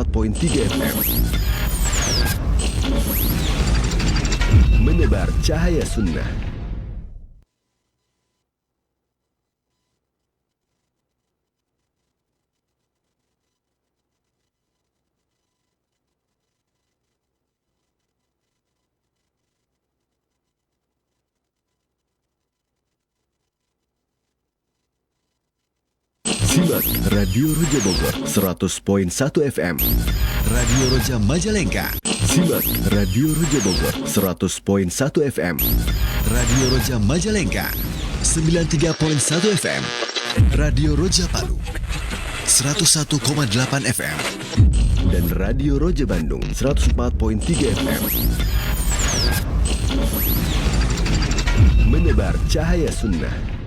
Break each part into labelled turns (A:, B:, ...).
A: 104.3 FM. Menebar cahaya sunnah. Simak Radio Roja Bogor 100.1 FM. Radio Roja Majalengka. Simak Radio Roja Bogor 100.1 FM. Radio Roja Majalengka 93.1 FM. Radio Roja Palu 101,8 FM. Dan Radio Roja Bandung 104.3 FM. Menebar cahaya sunnah.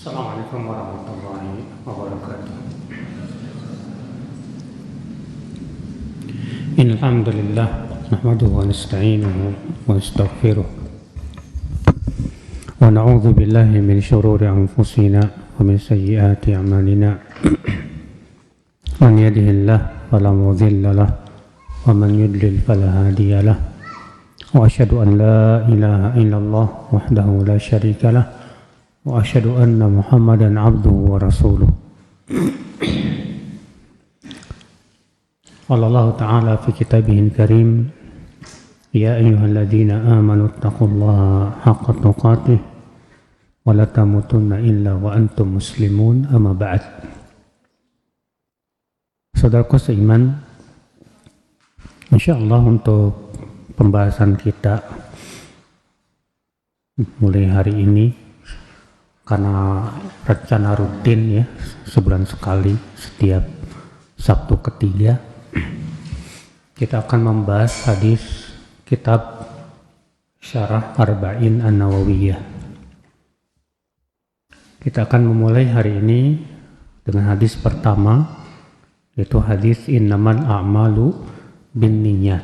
B: Assalamualaikum warahmatullahi wabarakatuh. Alhamdulillah nahmaduhu wa nasta'inuhu wa nastaghfiruh wa na'udzu billahi min shururi anfusina wa min sayyiati a'malina. Man yahdihillahu fala mudilla lahu wa man yudlil fala hadiya lahu. Wa asyhadu an la ilaha illallah wahdahu la syarika lahu wa asyhadu anna Muhammadan abduhu wa rasuluh. Qala Allah Ta'ala fi kitabihil karim, ya ayyuhalladzina amanu taqullaha haqqa tuqatih wa la tamutunna illa wa antum muslimun, amma ba'd. Saudaraku seiman, insyaallah untuk pembahasan kita mulai hari ini, karena rencana rutin ya, sebulan sekali setiap Sabtu ketiga kita akan membahas hadis kitab Syarah Arba'in An-Nawawiyah. Kita akan memulai hari ini dengan hadis pertama, yaitu hadis innamal a'malu binniyat.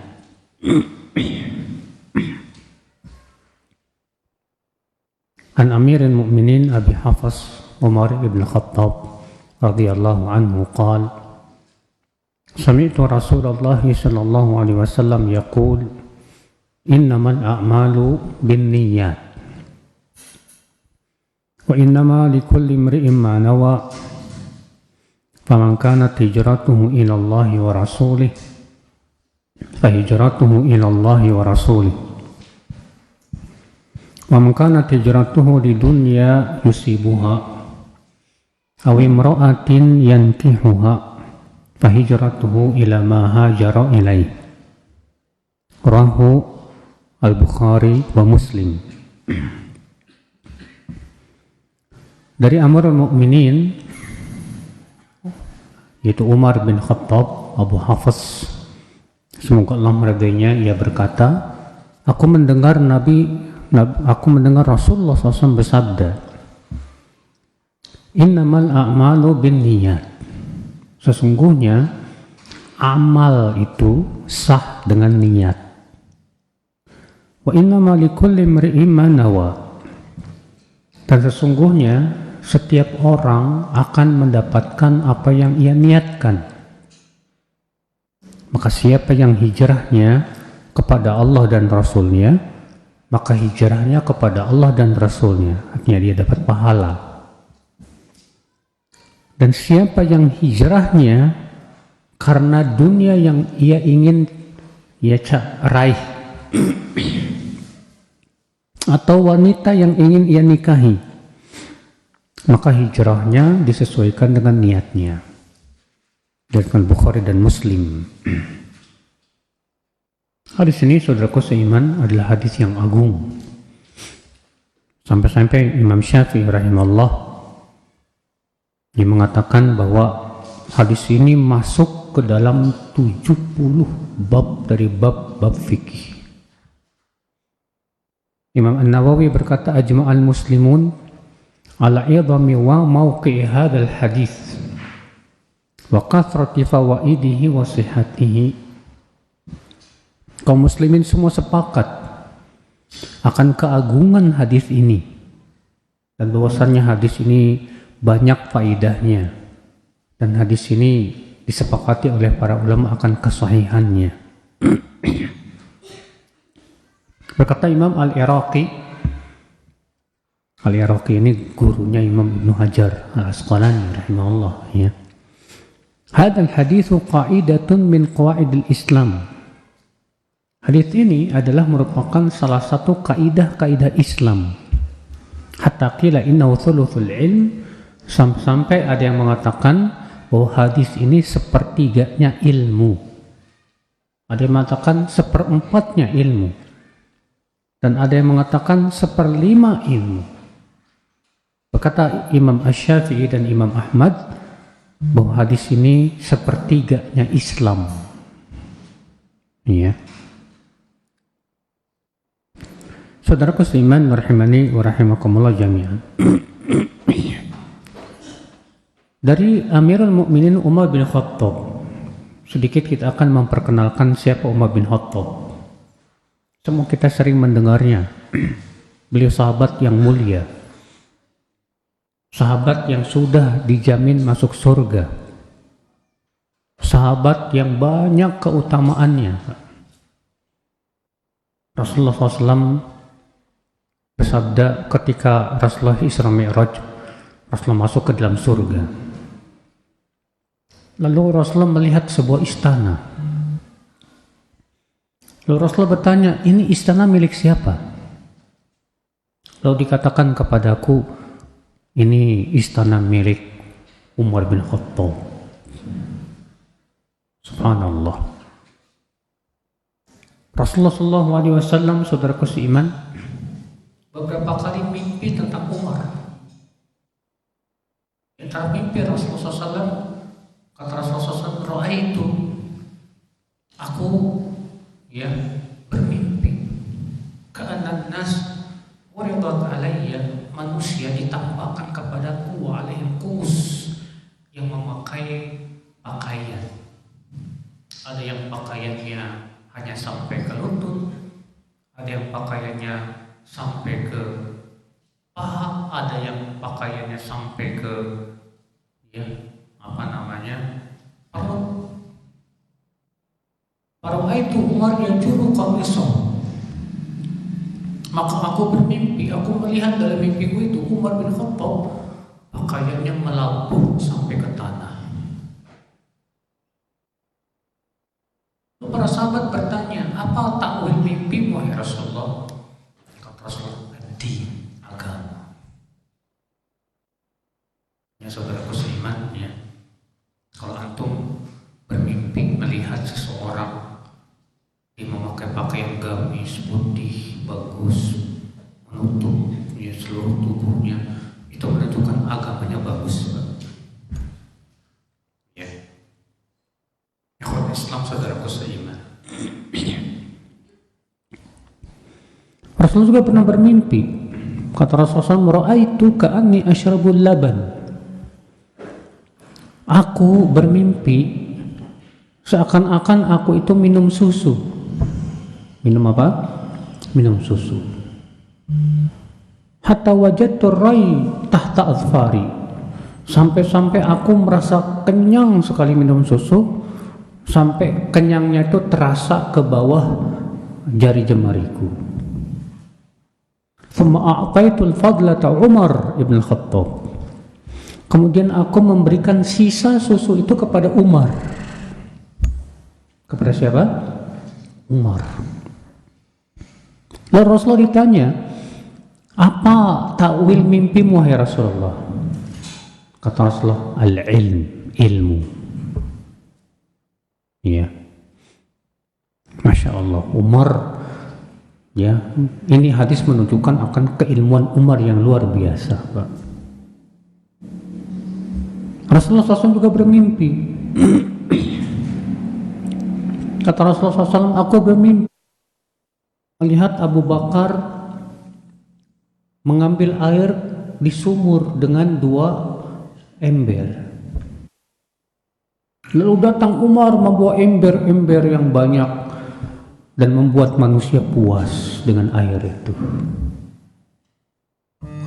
B: An Amirul Mu'minin Abi Hafs Umar ibn Khattab radhiyallahu anhu qala sami'tu Rasulullah sallallahu alaihi wasallam yaqul innamal a'malu binniyat wa innama likulli imri'in ma nawa faman kanat hijratuhu ila Allah wa rasulih fa hijratuhu ila Allah wa rasulih wa man kanat hijratuhu lidunya yusibuha aw imra'atin yankihuha fa hijratuhu ila ma hajara ilaih. Rawahu Al-Bukhari wa Muslim. Dari Amirul Mukminin yaitu Umar bin Khattab Abu Hafs, semoga Allah meridainya, ia berkata, aku mendengar Rasulullah SAW bersabda, innamal a'malu binniyat, sesungguhnya amal itu sah dengan niat. Wa innamal likulli imri'in ma nawa, dan sesungguhnya setiap orang akan mendapatkan apa yang ia niatkan. Maka siapa yang hijrahnya kepada Allah dan Rasulnya, maka hijrahnya kepada Allah dan Rasulnya, artinya dia dapat pahala. Dan siapa yang hijrahnya karena dunia yang ia ingin raih atau wanita yang ingin ia nikahi, maka hijrahnya disesuaikan dengan niatnya. Dari Bukhari dan Muslim. Hadis ini, saudaraku seiman, adalah hadis yang agung. Sampai-sampai Imam Syafi'i rahimahullah dia mengatakan bahwa hadis ini masuk ke dalam 70 bab dari bab-bab fikih. Imam An-Nawawi berkata, ajma'al muslimun ala idhami wa mawqi'i hadzal hadis. wa kathrati fawaidihi wa sihhatihi. Kaum muslimin semua sepakat akan keagungan hadis ini dan bahwasannya hadis ini banyak faidahnya, dan hadis ini disepakati oleh para ulama akan kesahihannya. Berkata Imam Al-Iraqi ini gurunya Imam Ibnu Hajar Al-Asqalani rahimahullah, ya. Hadzal haditsu qa'idatun min qawaidil Islam. Hadis ini adalah merupakan salah satu kaidah Islam. Hatta qila innahu thuluthul ilm, sampai ada yang mengatakan bahwa hadis ini sepertiganya ilmu. Ada yang mengatakan seperempatnya ilmu. Dan ada yang mengatakan seperlima ilmu. Berkata Imam Asy-Syafi'i dan Imam Ahmad bahwa hadis ini sepertiganya Islam. Iya. Saudaraku seiman rahimani wa rahimakumullah jami'an. Dari Amirul Mukminin Umar bin Khattab, sedikit kita akan memperkenalkan siapa Umar bin Khattab. Semua kita sering mendengarnya. Beliau sahabat yang mulia, sahabat yang sudah dijamin masuk surga, sahabat yang banyak keutamaannya. Rasulullah SAW bersabda ketika Rasulullah Isra Mi'raj, Rasulullah masuk ke dalam surga. Lalu Rasulullah melihat sebuah istana. Lalu Rasulullah bertanya, ini istana milik siapa? Lalu dikatakan kepadaku, ini istana milik Umar bin Khattab. Subhanallah. Rasulullah SAW, saudaraku seiman, beberapa kali mimpi tentang Umar. Di antara mimpi Rasulullah SAW, kata Rasulullah SAW, ra'aitu, aku bermimpi, ka'annan nas waridat alayya, manusia ditampakkan kepadaku wa alaihim qus, yang memakai pakaian. Ada yang pakaiannya hanya sampai ke lutut, ada yang pakaiannya sampai ke paha, ada yang pakaiannya sampai ke perut. Fara'aitu Umar yajuru qamisahu, maka aku bermimpi, aku melihat dalam mimpiku itu Umar bin Khattab pakaiannya melabuh sampai ke tanah. Lalu para sahabat bertanya, apa takwil mimpimu ya Rasulullah? Kata Rasulullah, din, agama. Ya saudaraku seiman, ya, kalau antum bermimpi melihat seseorang dia memakai pakaian gamis putih bagus, menutup seluruh tubuhnya, itu menunjukkan agamanya bagus. Ya, ikhwan Islam saudaraku seiman. Rasulullah juga pernah bermimpi. Kata Rasulullah, "Ra'aitu ka'anni asyrabul laban." Aku bermimpi seakan-akan aku itu minum susu. Minum apa? Minum susu. Hatta wajadtu rai tahta azfari. Sampai-sampai aku merasa kenyang sekali minum susu, sampai kenyangnya itu terasa ke bawah jari jemariku. Thumma a'taitul fadlata Umar ibn Khattab. Kemudian aku memberikan sisa susu itu kepada Umar. Kepada siapa? Umar. Lalu Rasulullah ditanya, apa takwil mimpimu wahai Rasulullah? Kata Rasulullah, al-ilm, ilmu. Ya, Masya Allah, Umar. Ya, ini hadis menunjukkan akan keilmuan Umar yang luar biasa, Pak. Rasulullah SAW juga bermimpi. Kata Rasulullah SAW, aku bermimpi melihat Abu Bakar mengambil air di sumur dengan 2 ember. Lalu datang Umar membawa ember-ember yang banyak dan membuat manusia puas dengan air itu.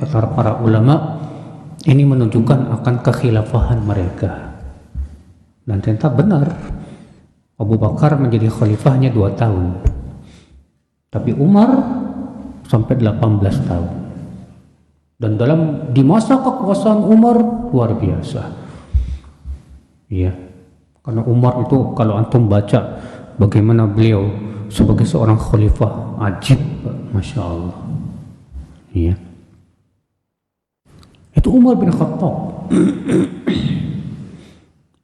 B: Kata para ulama, ini menunjukkan akan kekhilafahan mereka. Dan ternyata benar, Abu Bakar menjadi khalifahnya 2 tahun. Tapi Umar sampai 18 tahun. Dan di masa kekuasaan Umar luar biasa. Iya. Karena Umar itu kalau antum baca bagaimana beliau sebagai seorang khalifah, ajib, Masya Allah. Iya. Itu Umar bin Khattab.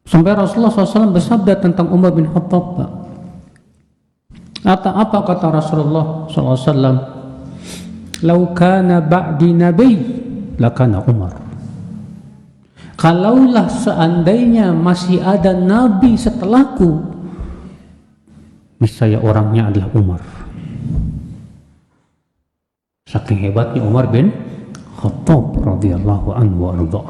B: Sampai Rasulullah SAW bersabda tentang Umar bin Khattab, Pak. Apa kata Rasulullah SAW? Lau kana ba'di nabi lakana Umar. Kalaulah seandainya masih ada nabi setelahku, niscaya orangnya adalah Umar. Saking hebatnya Umar bin Khattab radhiyallahu anhu warda.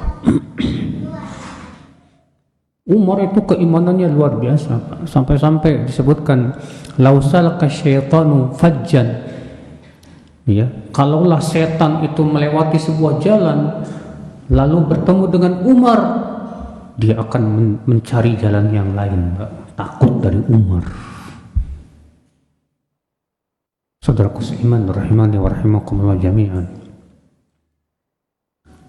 B: Umar itu keimanannya luar biasa, Pak. Sampai-sampai disebutkan lausalaka syaitanu fajjan. Ya, kalaulah setan itu melewati sebuah jalan lalu bertemu dengan Umar, dia akan mencari jalan yang lain, Pak. Takut dari Umar. Saudaraku seiman rahimani wa rahimakumullah jami'an.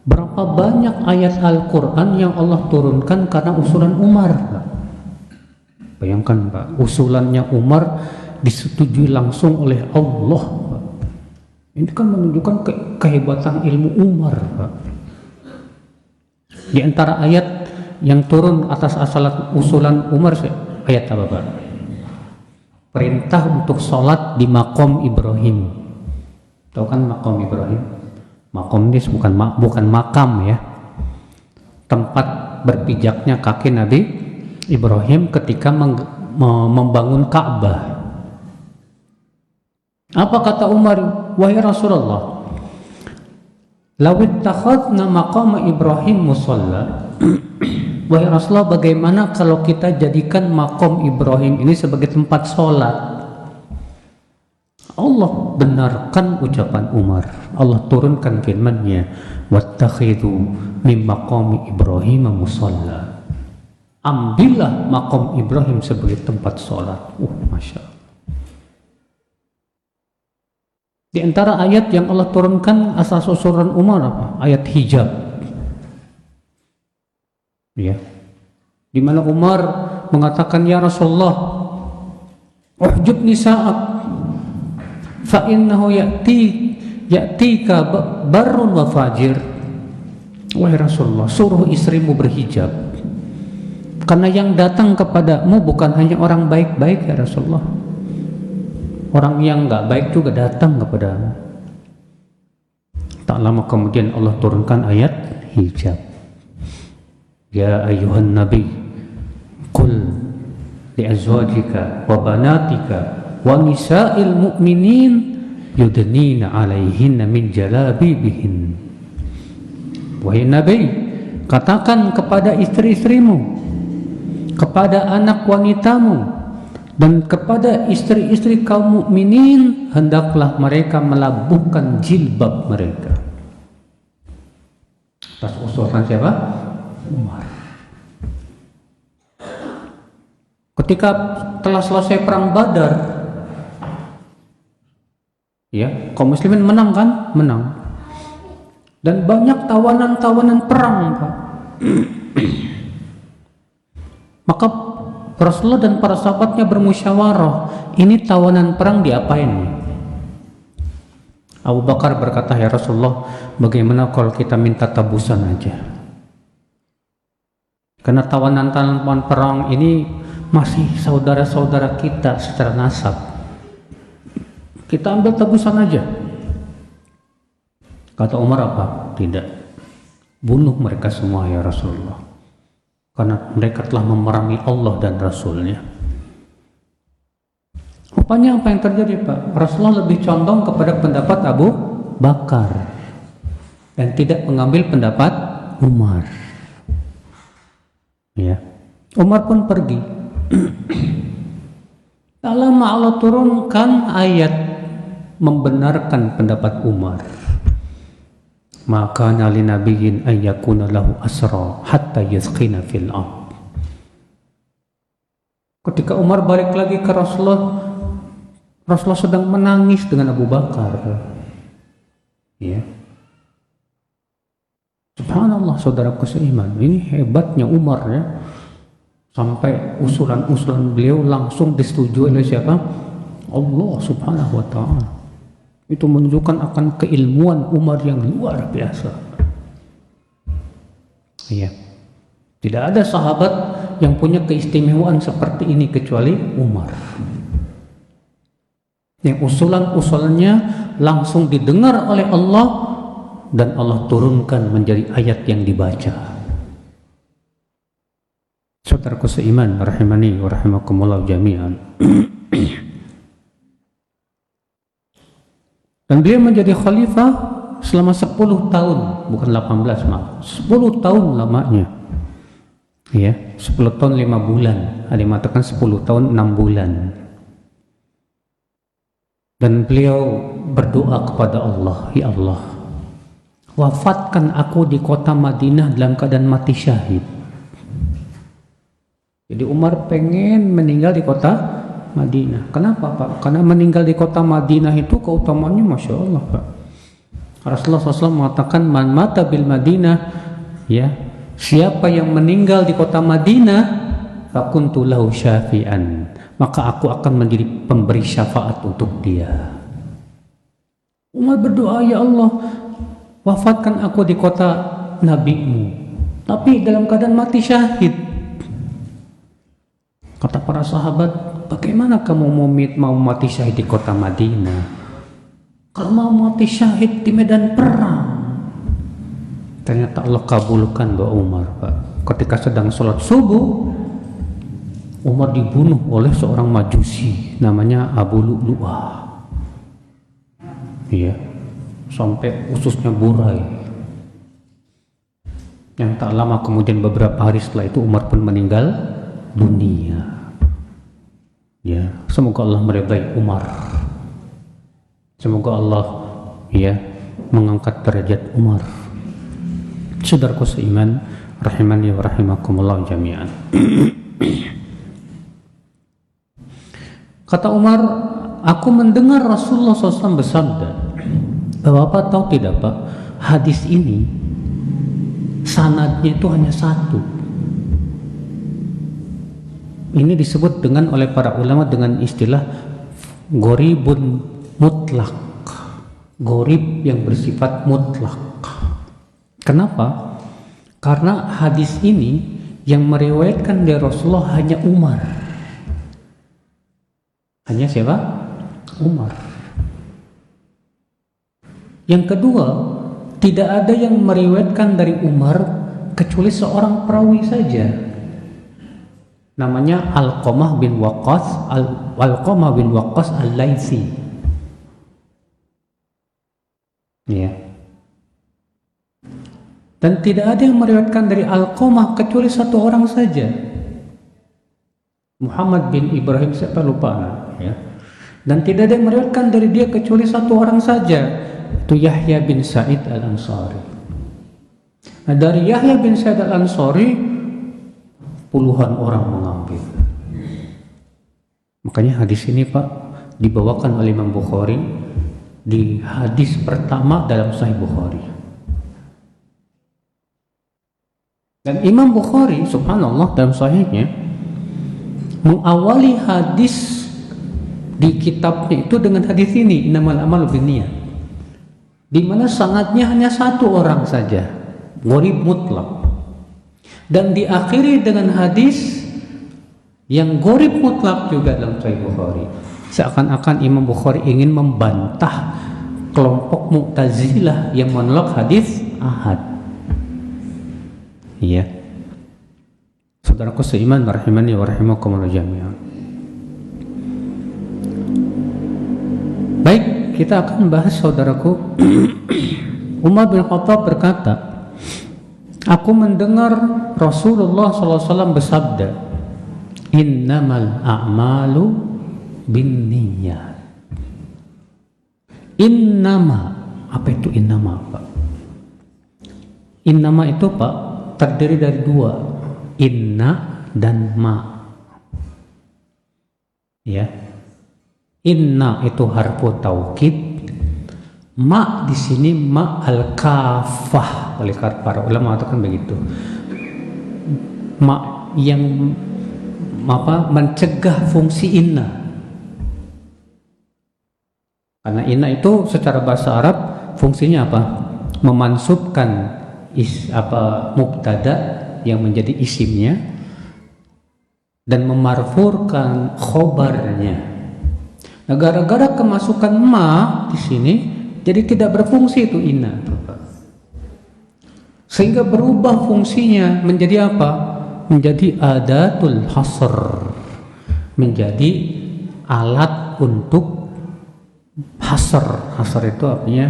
B: Berapa banyak ayat Al-Quran yang Allah turunkan karena usulan Umar, Pak. Bayangkan, Pak, usulannya Umar disetujui langsung oleh Allah, Pak. Ini kan menunjukkan kehebatan ilmu Umar, Pak. Di antara ayat yang turun atas usulan Umar, ayat apa, Pak? Perintah untuk sholat di maqam Ibrahim. Tahu kan maqam Ibrahim? Maqam ini bukan makam ya. Tempat berpijaknya kaki Nabi Ibrahim ketika membangun Ka'bah. Apa kata Umar? Wahai Rasulullah, law ittakhadna maqama Ibrahim musalla. Wahai Rasulullah, bagaimana kalau kita jadikan maqam Ibrahim ini sebagai tempat sholat? Allah benarkan ucapan Umar. Allah turunkan firman-Nya, wattakhidhu min maqami Ibrahim musalla. Ambillah maqam Ibrahim sebagai tempat sholat. Masya Allah. Di antara ayat yang Allah turunkan asas usulan Umar apa? Ayat hijab. Ya. Di mana Umar mengatakan, ya Rasulullah, uhjub nisa'ak fa innahu ya'tika barrun wa fajir. Wahai Rasulullah, suruh istrimu berhijab, karena yang datang kepadamu bukan hanya orang baik-baik ya Rasulullah, orang yang enggak baik juga datang kepadamu. Tak lama kemudian Allah turunkan ayat hijab. Ya ayuhan nabi, qul li azwajika wa banatika wa nisa'il mu'minin yudnina 'alaihinna min jalabibihin. Wahai nabi, katakan kepada istri-istrimu, kepada anak wanitamu, dan kepada istri-istri kaum mukminin, hendaklah mereka melabuhkan jilbab mereka. Atas usulan siapa? Umar. Ketika telah selesai perang Badar, ya, kaum muslimin menang kan? Menang. Dan banyak tawanan-tawanan perang, Pak. Maka Rasulullah dan para sahabatnya bermusyawarah, ini tawanan perang diapain nih? Abu Bakar berkata, ya Rasulullah, bagaimana kalau kita minta tabusan aja? Karena tawanan-tawanan perang ini masih saudara-saudara kita secara nasab. Kita ambil tabusan aja. Kata Umar apa? Tidak. Bunuh mereka semua ya Rasulullah. Karena mereka telah memerangi Allah dan Rasulnya. Rupanya apa yang terjadi, Pak? Rasulullah lebih condong kepada pendapat Abu Bakar dan tidak mengambil pendapat Umar. Ya, Umar pun pergi. Tak lama Allah turunkan ayat membenarkan pendapat Umar. Maka nali nabiyyin ayyakuna lahu asra hatta yasqina fil ard. Ketika Umar balik lagi ke Rasulullah, Rasulullah sedang menangis dengan Abu Bakar. Ya. Subhanallah, saudaraku seiman, ini hebatnya Umar ya. Sampai usulan-usulan beliau langsung disetujui oleh siapa? Allah Subhanahu wa ta'ala. Itu menunjukkan akan keilmuan Umar yang luar biasa. Iya. Tidak ada sahabat yang punya keistimewaan seperti ini kecuali Umar. Yang usulan-usulannya langsung didengar oleh Allah dan Allah turunkan menjadi ayat yang dibaca. Saudaraku seiman, rahimani wa rahimakumullah jami'an. Dan dia menjadi khalifah selama 10 tahun, bukan 18, maaf. 10 tahun lamanya. Ya, 10 tahun 5 bulan. Ada yang mengatakan 10 tahun 6 bulan. Dan beliau berdoa kepada Allah, ya Allah, wafatkan aku di kota Madinah dalam keadaan mati syahid. Jadi Umar pengen meninggal di kota Madinah. Kenapa Pak? Karena meninggal di kota Madinah itu keutamaannya Masya Allah Pak. Rasulullah SAW mengatakan man mata bil Madinah, ya, siapa yang meninggal di kota Madinah fakuntu lahu syafi'an, maka aku akan menjadi pemberi syafaat untuk dia. Umar berdoa, ya Allah, wafatkan aku di kota nabimu, tapi dalam keadaan mati syahid. Kata para sahabat, bagaimana kamu mau mati syahid di kota Madinah? Kalau mau mati syahid di medan perang. Ternyata Allah kabulkan doa Umar Pak. Ketika sedang sholat subuh, Umar dibunuh oleh seorang majusi namanya Abu Lu'lu'ah. Iya, sampai ususnya burai. Yang tak lama kemudian beberapa hari setelah itu Umar pun meninggal dunia. Ya, semoga Allah meridai Umar. Semoga Allah ya mengangkat derajat Umar. Saudaraku seiman, rahimani wa rahimakumullah jami'an. Kata Umar, aku mendengar Rasulullah SAW bersabda. Bapak tahu tidak Pak, hadis ini sanadnya itu hanya satu. Ini disebut dengan oleh para ulama dengan istilah goribun mutlak, gorib yang bersifat mutlak. Kenapa? Karena hadis ini yang meriwayatkan dari Rasulullah hanya Umar. Hanya siapa? Umar. Yang kedua, tidak ada yang meriwayatkan dari Umar kecuali seorang perawi saja. Namanya Alqamah bin Waqqas Al-Laitsi. Ya. Dan tidak ada yang meriwayatkan dari Alqamah kecuali satu orang saja. Muhammad bin Ibrahim, siapa lupa ya. Dan tidak ada yang meriwayatkan dari dia kecuali satu orang saja, itu Yahya bin Sa'id Al-Ansari. Nah, dari Yahya bin Sa'id Al-Ansari puluhan orang mengambil. Makanya hadis ini Pak dibawakan oleh Imam Bukhari di hadis pertama dalam Sahih Bukhari. Dan Imam Bukhari subhanallah dalam sahihnya mengawali hadis di kitabnya itu dengan hadis ini, innamal a'malu binniyat, di mana sanadnya hanya satu orang saja, gharib mutlak. Dan diakhiri dengan hadis yang gharib mutlak juga dalam Sahih Bukhari. Seakan-akan Imam Bukhari ingin membantah kelompok Mu'tazilah yang menolak hadis ahad. Iya. Saudaraku seiman, rahimani wa rahimakumullah jami'an. Baik, kita akan bahas saudaraku. Umar bin Khattab berkata, aku mendengar Rasulullah SAW bersabda, Innamal a'malu binniyat. Innama, apa itu innama, Pak? Innama itu, Pak, terdiri dari dua, inna dan ma. Ya, inna itu harfu taukid, ma di sini ma al-kafah, oleh para ulama mengatakan begitu. Ma yang mencegah fungsi inna. Karena inna itu secara bahasa Arab fungsinya apa? Memansubkan mubtada yang menjadi isimnya dan memarfurkan khobarnya. Nah, gara-gara kemasukan ma di sini, jadi tidak berfungsi itu inna, sehingga berubah fungsinya menjadi apa? Menjadi adatul hasr, menjadi alat untuk hasr. Hasr itu artinya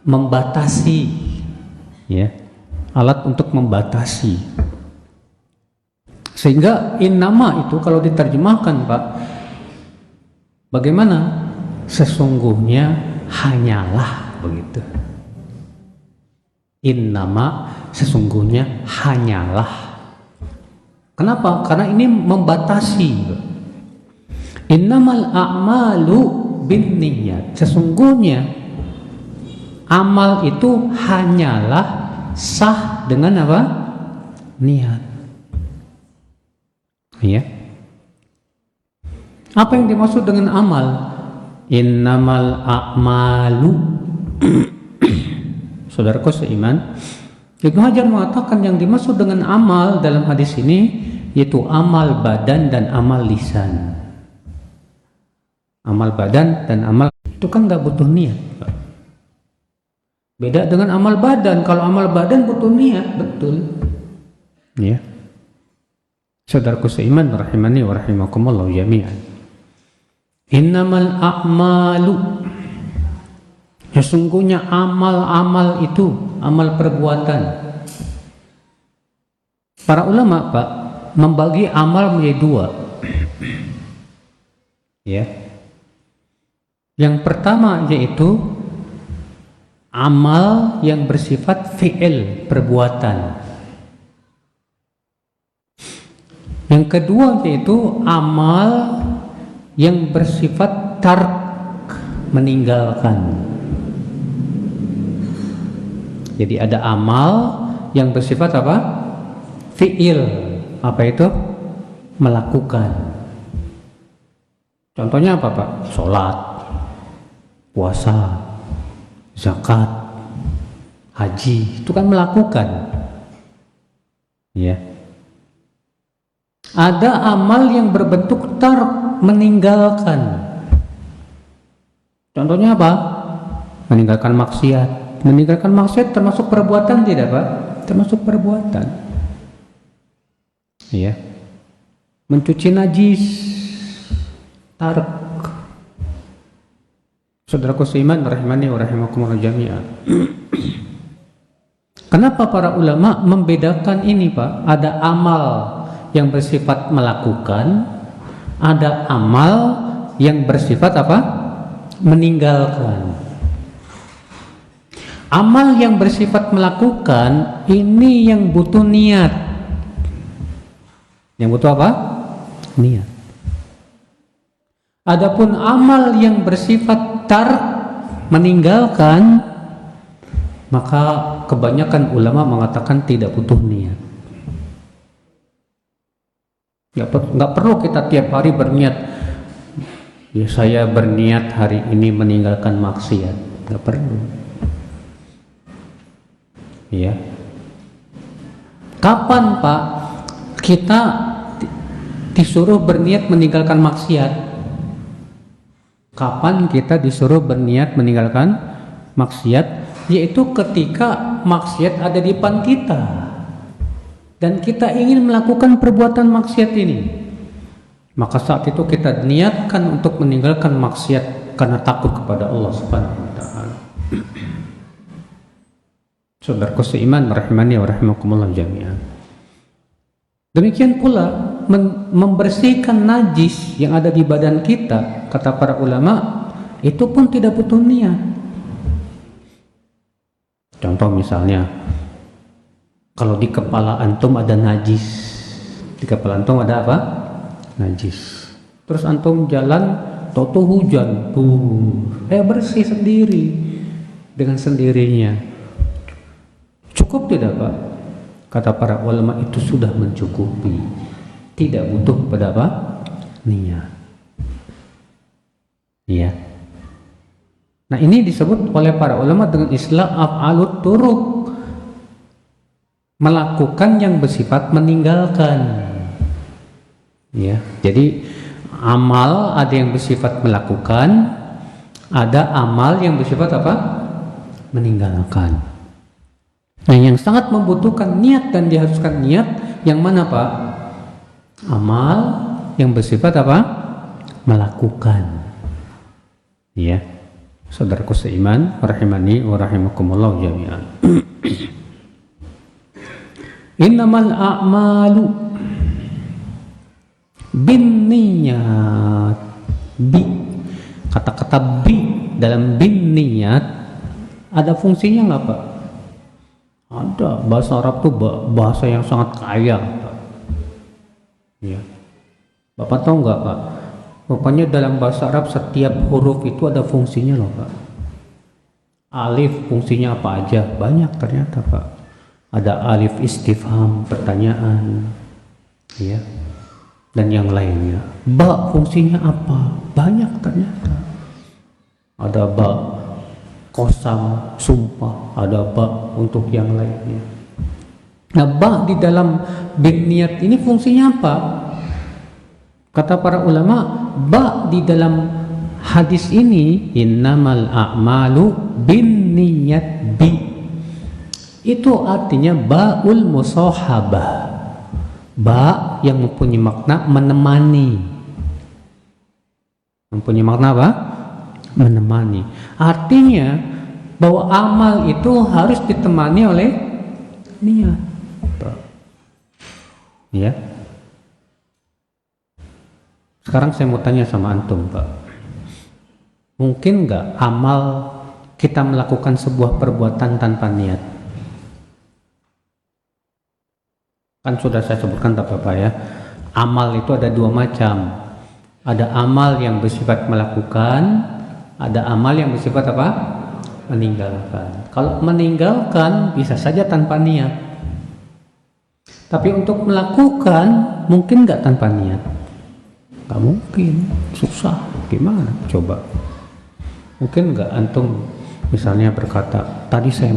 B: membatasi, ya, alat untuk membatasi. Sehingga innama itu kalau diterjemahkan, Pak, bagaimana? Sesungguhnya hanyalah, begitu. Innama, sesungguhnya hanyalah. Kenapa? Karena ini membatasi. Innamal a'malu binniyat. Sesungguhnya amal itu hanyalah sah dengan apa? Niat. Ya. Apa yang dimaksud dengan amal? Innamal a'malu. Saudaraku seiman, Ibnu Hajar mengatakan yang dimaksud dengan amal dalam hadis ini yaitu amal badan dan amal lisan. Amal badan dan amal itu kan nggak butuh niat. Beda dengan amal badan. Kalau amal badan butuh niat, betul. Ya. Saudaraku seiman rahimani wa rahimakumullah jami'an. Innamal a'malu, sesungguhnya amal-amal itu, amal perbuatan. Para ulama, Pak, membagi amal menjadi dua. Ya. Yang pertama yaitu amal yang bersifat fi'il, perbuatan. Yang kedua yaitu amal yang bersifat tark, meninggalkan. Jadi ada amal yang bersifat apa? Fi'il. Apa itu? Melakukan. Contohnya apa, Pak? Sholat, puasa, zakat, haji, itu kan melakukan. Ya. Ada amal yang berbentuk tark, meninggalkan. Contohnya apa? Meninggalkan maksiat. Meninggalkan maksiat termasuk perbuatan tidak, Pak? Termasuk perbuatan. Ya. Mencuci najis, tark. Saudaraku seiman rahimani wa rahimakumullah jami'an. Kenapa para ulama membedakan ini, Pak? Ada amal yang bersifat melakukan, ada amal yang bersifat apa? Meninggalkan. Amal yang bersifat melakukan ini yang butuh niat. Yang butuh apa? Niat. Adapun amal yang bersifat tark, meninggalkan, maka kebanyakan ulama mengatakan tidak butuh niat. Nggak perlu kita tiap hari berniat, ya saya berniat hari ini meninggalkan maksiat. Nggak perlu. Ya. Kapan, Pak, kita disuruh berniat meninggalkan maksiat? Kapan kita disuruh berniat meninggalkan maksiat? Yaitu ketika maksiat ada di depan kita dan kita ingin melakukan perbuatan maksiat ini, maka saat itu kita niatkan untuk meninggalkan maksiat karena takut kepada Allah Subhanahu wa taala. Saudaraku seiman rahimani wa rahimakumullah jami'an. Demikian pula membersihkan najis yang ada di badan kita, kata para ulama, itu pun tidak butuh niat. Contoh misalnya, kalau di kepala antum ada najis, di kepala antum ada apa? Najis. Terus antum jalan, toto hujan, bersih sendiri dengan sendirinya. Cukup tidak Pak? Kata para ulama itu sudah mencukupi, tidak butuh pada apa? Niat. Iya. Nah ini disebut oleh para ulama dengan istilah af'alut turuk, melakukan yang bersifat meninggalkan. Ya, jadi amal ada yang bersifat melakukan, ada amal yang bersifat apa? Meninggalkan. Nah yang sangat membutuhkan niat dan diharuskan niat yang mana Pak? Amal yang bersifat apa? Melakukan. Ya, saudaraku seiman, rahimani wa rahimakumullah jami'an. Innamal a'malu binniyat. Kata-kata bi dalam binniyat ada fungsinya nggak Pak? Ada. Bahasa Arab tuh bahasa yang sangat kaya Pak. Ya. Bapak tahu nggak Pak? Rupanya dalam bahasa Arab setiap huruf itu ada fungsinya loh Pak. Alif fungsinya apa aja? Banyak ternyata Pak. Ada alif istifham, pertanyaan, ya, dan yang lainnya. Ba fungsinya apa? Banyak ternyata. Ada ba kosam, sumpah, ada ba untuk yang lainnya. Nah, ba di dalam binniyat ini fungsinya apa? Kata para ulama, ba di dalam hadis ini innamal a'malu binniyat bi. Itu artinya ba'ul musahabah. Ba yang mempunyai makna menemani. Mempunyai makna apa? Menemani. Artinya bahwa amal itu harus ditemani oleh niat. Ya. Sekarang saya mau tanya sama antum, Pak. Mungkin nggak amal kita melakukan sebuah perbuatan tanpa niat? Kan sudah saya sebutkan Bapak ya. Amal itu ada dua macam. Ada amal yang bersifat melakukan, ada amal yang bersifat apa? Meninggalkan. Kalau meninggalkan bisa saja tanpa niat. Tapi untuk melakukan mungkin nggak tanpa niat? Nggak mungkin, susah. Gimana? Coba. Mungkin nggak antum misalnya berkata, tadi saya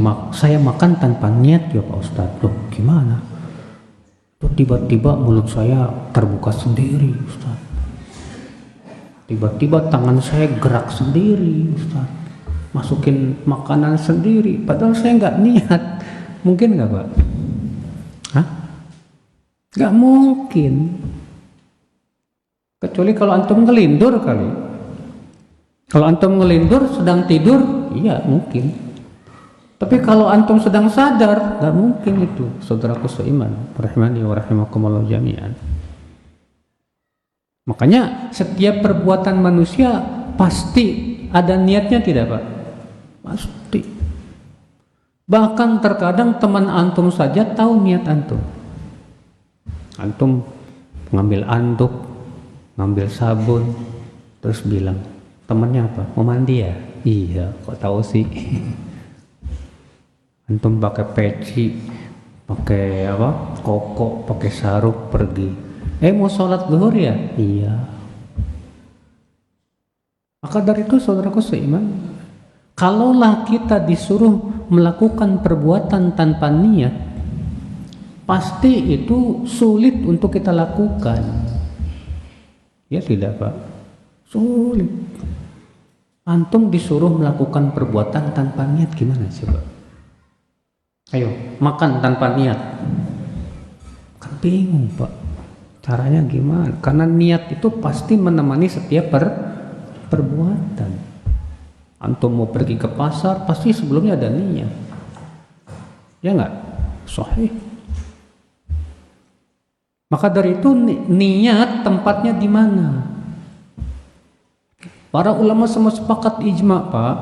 B: makan tanpa niat ya Pak Ustadz. Loh gimana? Tuh tiba-tiba mulut saya terbuka sendiri Ustadz. Tiba-tiba tangan saya gerak sendiri Ustadz. Masukin makanan sendiri, padahal saya nggak niat. Mungkin nggak Pak? Hah? Nggak mungkin. Kecuali kalau antum ngelindur kali. Kalau antum ngelindur sedang tidur, iya mungkin. Tapi kalau antum sedang sadar, nggak mungkin itu, saudaraku seiman, rahimani wa rahimakumullah jami'an. Makanya setiap perbuatan manusia pasti ada niatnya tidak Pak? Pasti. Bahkan terkadang teman antum saja tahu niat antum. Antum ngambil anduk, ngambil sabun, terus bilang, temannya apa? Mau mandi ya? Iya, kok tahu sih? Antum pakai peci, pakai apa? Koko, pakai sarung pergi. Mau sholat zuhur ya? Iya. Maka dari itu saudaraku seiman, kalaulah kita disuruh melakukan perbuatan tanpa niat, pasti itu sulit untuk kita lakukan. Ya tidak Pak? Sulit. Antum disuruh melakukan perbuatan tanpa niat gimana sih Pak? Ayo, makan tanpa niat. Kan bingung Pak. Caranya gimana? Karena niat itu pasti menemani setiap perbuatan. Antum mau pergi ke pasar, pasti sebelumnya ada niat. Ya enggak? Sahih. Maka dari itu niat tempatnya di mana? Para ulama semua sepakat ijma, Pak,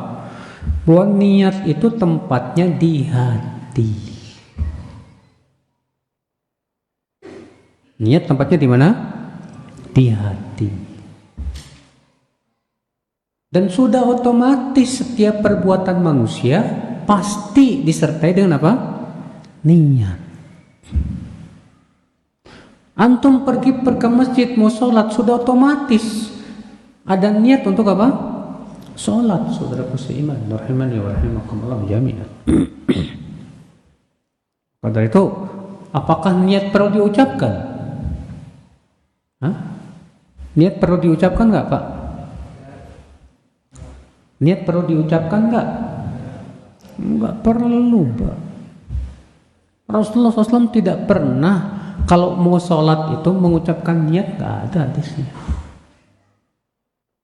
B: bahwa niat itu tempatnya di hati. Niat tempatnya di mana? Di hati. Dan sudah otomatis setiap perbuatan manusia pasti disertai dengan apa? Niat. Antum pergi ke masjid mau sholat, sudah otomatis ada niat untuk apa? Sholat, saudaraku seiman. Rahimani wa rahimakumullah jami'an. Pada itu, apakah niat perlu diucapkan? Hah? Niat perlu diucapkan nggak, Pak? Niat perlu diucapkan nggak? Nggak perlu, Pak. Rasulullah SAW tidak pernah kalau mau sholat itu mengucapkan niat, nggak ada hadisnya.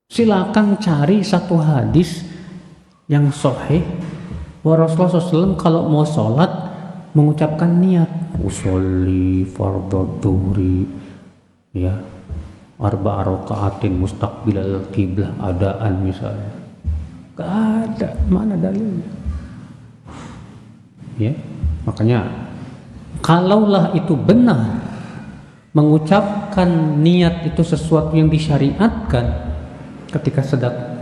B: Silakan cari satu hadis yang sahih bahwa Rasulullah SAW kalau mau sholat mengucapkan niat. Usolli fardhu dhuhri, ya, arba'a raka'atin mustaqbilal qiblah, adaan misalnya. Gak ada, mana dalilnya? Ya, makanya kalaulah itu benar mengucapkan niat itu sesuatu yang disyariatkan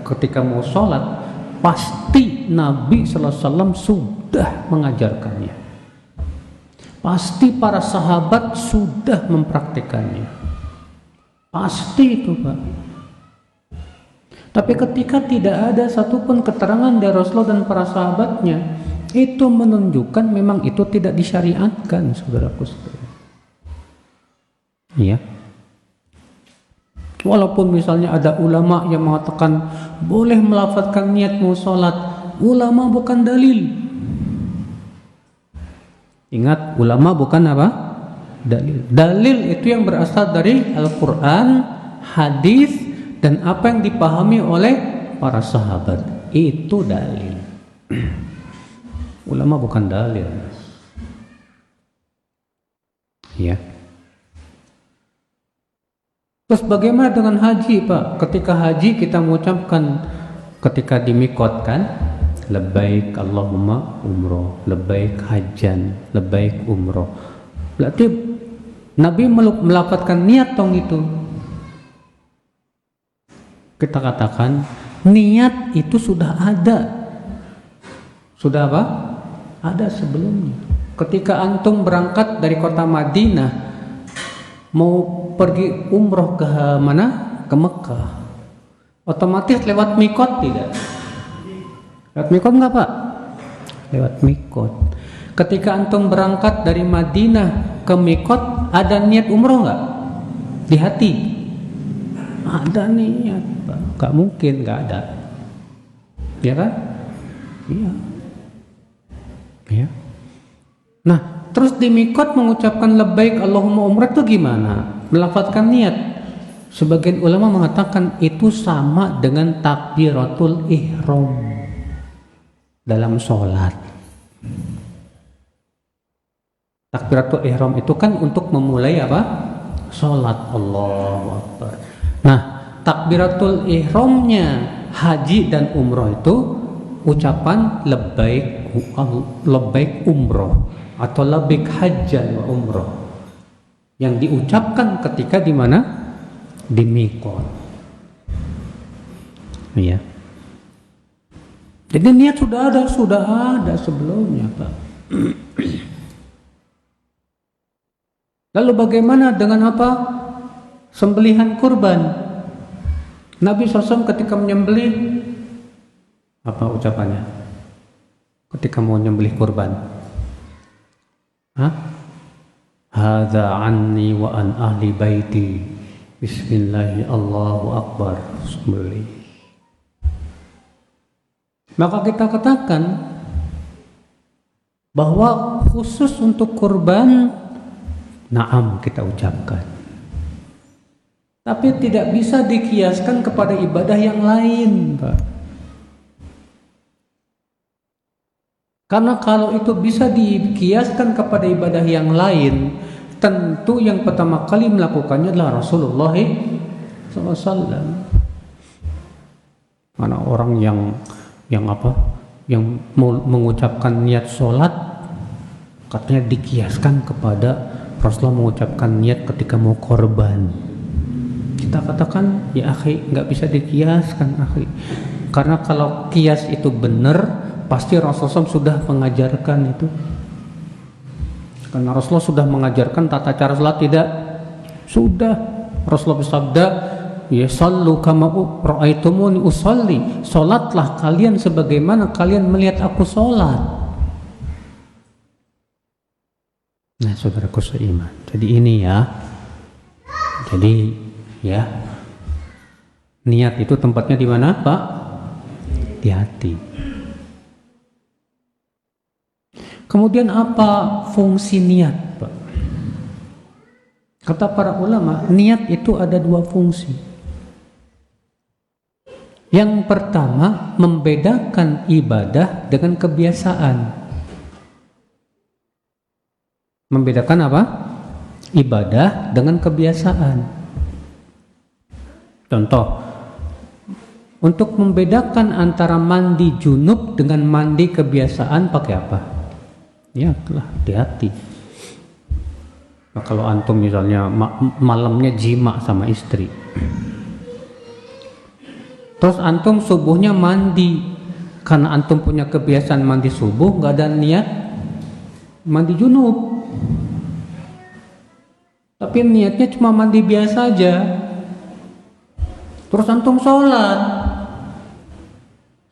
B: ketika mau sholat, pasti Nabi Sallallahu Alaihi Wasallam sudah mengajarkannya. Pasti para sahabat sudah mempraktikannya. Pasti itu, Pak. Tapi ketika tidak ada satupun keterangan dari Rasulullah dan para sahabatnya, itu menunjukkan memang itu tidak disyariatkan, saudaraku sekalian. Iya. Walaupun misalnya ada ulama yang mengatakan boleh melafadzkan niat mau sholat, ulama bukan dalil. Ingat, ulama bukan apa? Dalil. Dalil itu yang berasal dari Al-Quran, hadis, dan apa yang dipahami oleh para sahabat. Itu dalil. Ulama bukan dalil. Ya. Terus bagaimana dengan haji, Pak? Ketika haji kita mengucapkan ketika dimikotkan, labbaik Allahumma umroh, labbaik hajan, labbaik umroh. Berarti Nabi melafadzkan niat tong itu. Kita katakan niat itu sudah ada. Sudah apa? Ada sebelumnya. Ketika antum berangkat dari kota Madinah mau pergi umroh ke mana? Ke Mekah. Otomatis lewat mikot tidak? Lewat mikot nggak, Pak? Lewat mikot. Ketika antum berangkat dari Madinah ke mikot, ada niat umroh nggak? Di hati? Ada niat, Pak. Nggak mungkin nggak ada. Ya kan? Iya. Ya. Nah, terus di mikot mengucapkan labbaik Allahumma umrah itu gimana? Melafadzkan niat. Sebagian ulama mengatakan itu sama dengan takbiratul ihram dalam sholat. Takbiratul ihram itu kan untuk memulai apa? Sholat. Allahu Akbar. Nah, takbiratul ihramnya haji dan umroh itu ucapan labbaik umroh atau labbaik hajjan wa umroh yang diucapkan ketika di mana? Di mikot. Ya. Jadi niat sudah ada sebelumnya, Pak. Lalu bagaimana dengan apa? Sembelihan kurban. Nabi SAW ketika menyembelih, apa ucapannya? Ketika mau menyembelih kurban. Hadza anni wa an ahli baiti. Bismillah, Allahu Akbar. Sembelih. Maka kita katakan bahwa khusus untuk kurban, na'am kita ucapkan. Tapi tidak bisa dikiaskan kepada ibadah yang lain, Pak. Karena kalau itu bisa dikiaskan kepada ibadah yang lain, tentu yang pertama kali melakukannya adalah Rasulullah SAW. Mana orang yang mengucapkan niat sholat, katanya dikiaskan kepada Rasulullah mengucapkan niat ketika mau korban. Kita katakan, ya akhi, nggak bisa dikiaskan akhi, karena kalau kias itu benar, pasti Rasulullah sudah mengajarkan itu. Karena Rasulullah sudah mengajarkan tata cara salat, tidak? Sudah. Rasulullah bersabda, ya sallu kama ra'aitumuni usalli, salatlah kalian sebagaimana kalian melihat aku salat. Nah, saudaraku seiman. Jadi ini ya. Jadi ya, niat itu tempatnya di mana, Pak? Di hati. Kemudian apa fungsi niat, Pak? Kata para ulama, niat itu ada dua fungsi. Yang pertama, membedakan ibadah dengan kebiasaan. Membedakan apa? Ibadah dengan kebiasaan. Contoh, untuk membedakan antara mandi junub dengan mandi kebiasaan pakai apa? Ya, telah hati-hati. Nah, kalau antum misalnya malamnya jima sama istri, terus antum subuhnya mandi, karena antum punya kebiasaan mandi subuh, nggak ada niat mandi junub, tapi niatnya cuma mandi biasa aja. Terus antum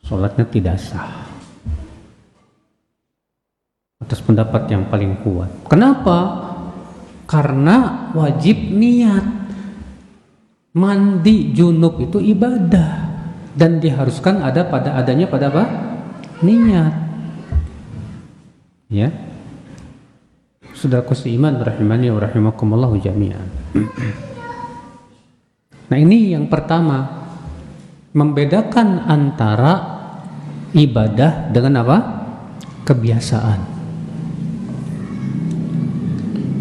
B: sholatnya tidak sah. Atas pendapat yang paling kuat. Kenapa? Karena wajib niat. Mandi junub itu ibadah dan diharuskan adanya pada apa? Niat. Ya. Saudaraku seiman rahimani wa rahimakumullah jami'an. Nah, ini yang pertama, membedakan antara ibadah dengan apa? Kebiasaan.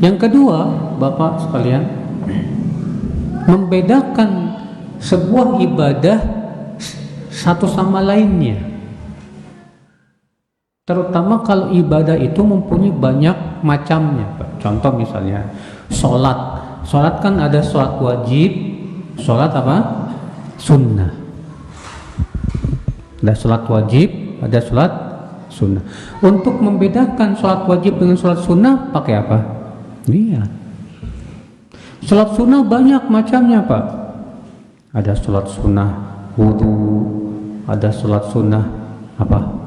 B: Yang kedua, Bapak sekalian, membedakan sebuah ibadah satu sama lainnya. Terutama kalau ibadah itu mempunyai banyak macamnya, Pak. Contoh misalnya sholat. Sholat kan ada sholat wajib, sholat apa? Sunnah. Ada sholat wajib, ada sholat sunnah. Untuk membedakan sholat wajib dengan sholat sunnah pakai apa? Niat. Sholat sunnah banyak macamnya, Pak. Ada sholat sunnah wudu, ada sholat sunnah apa?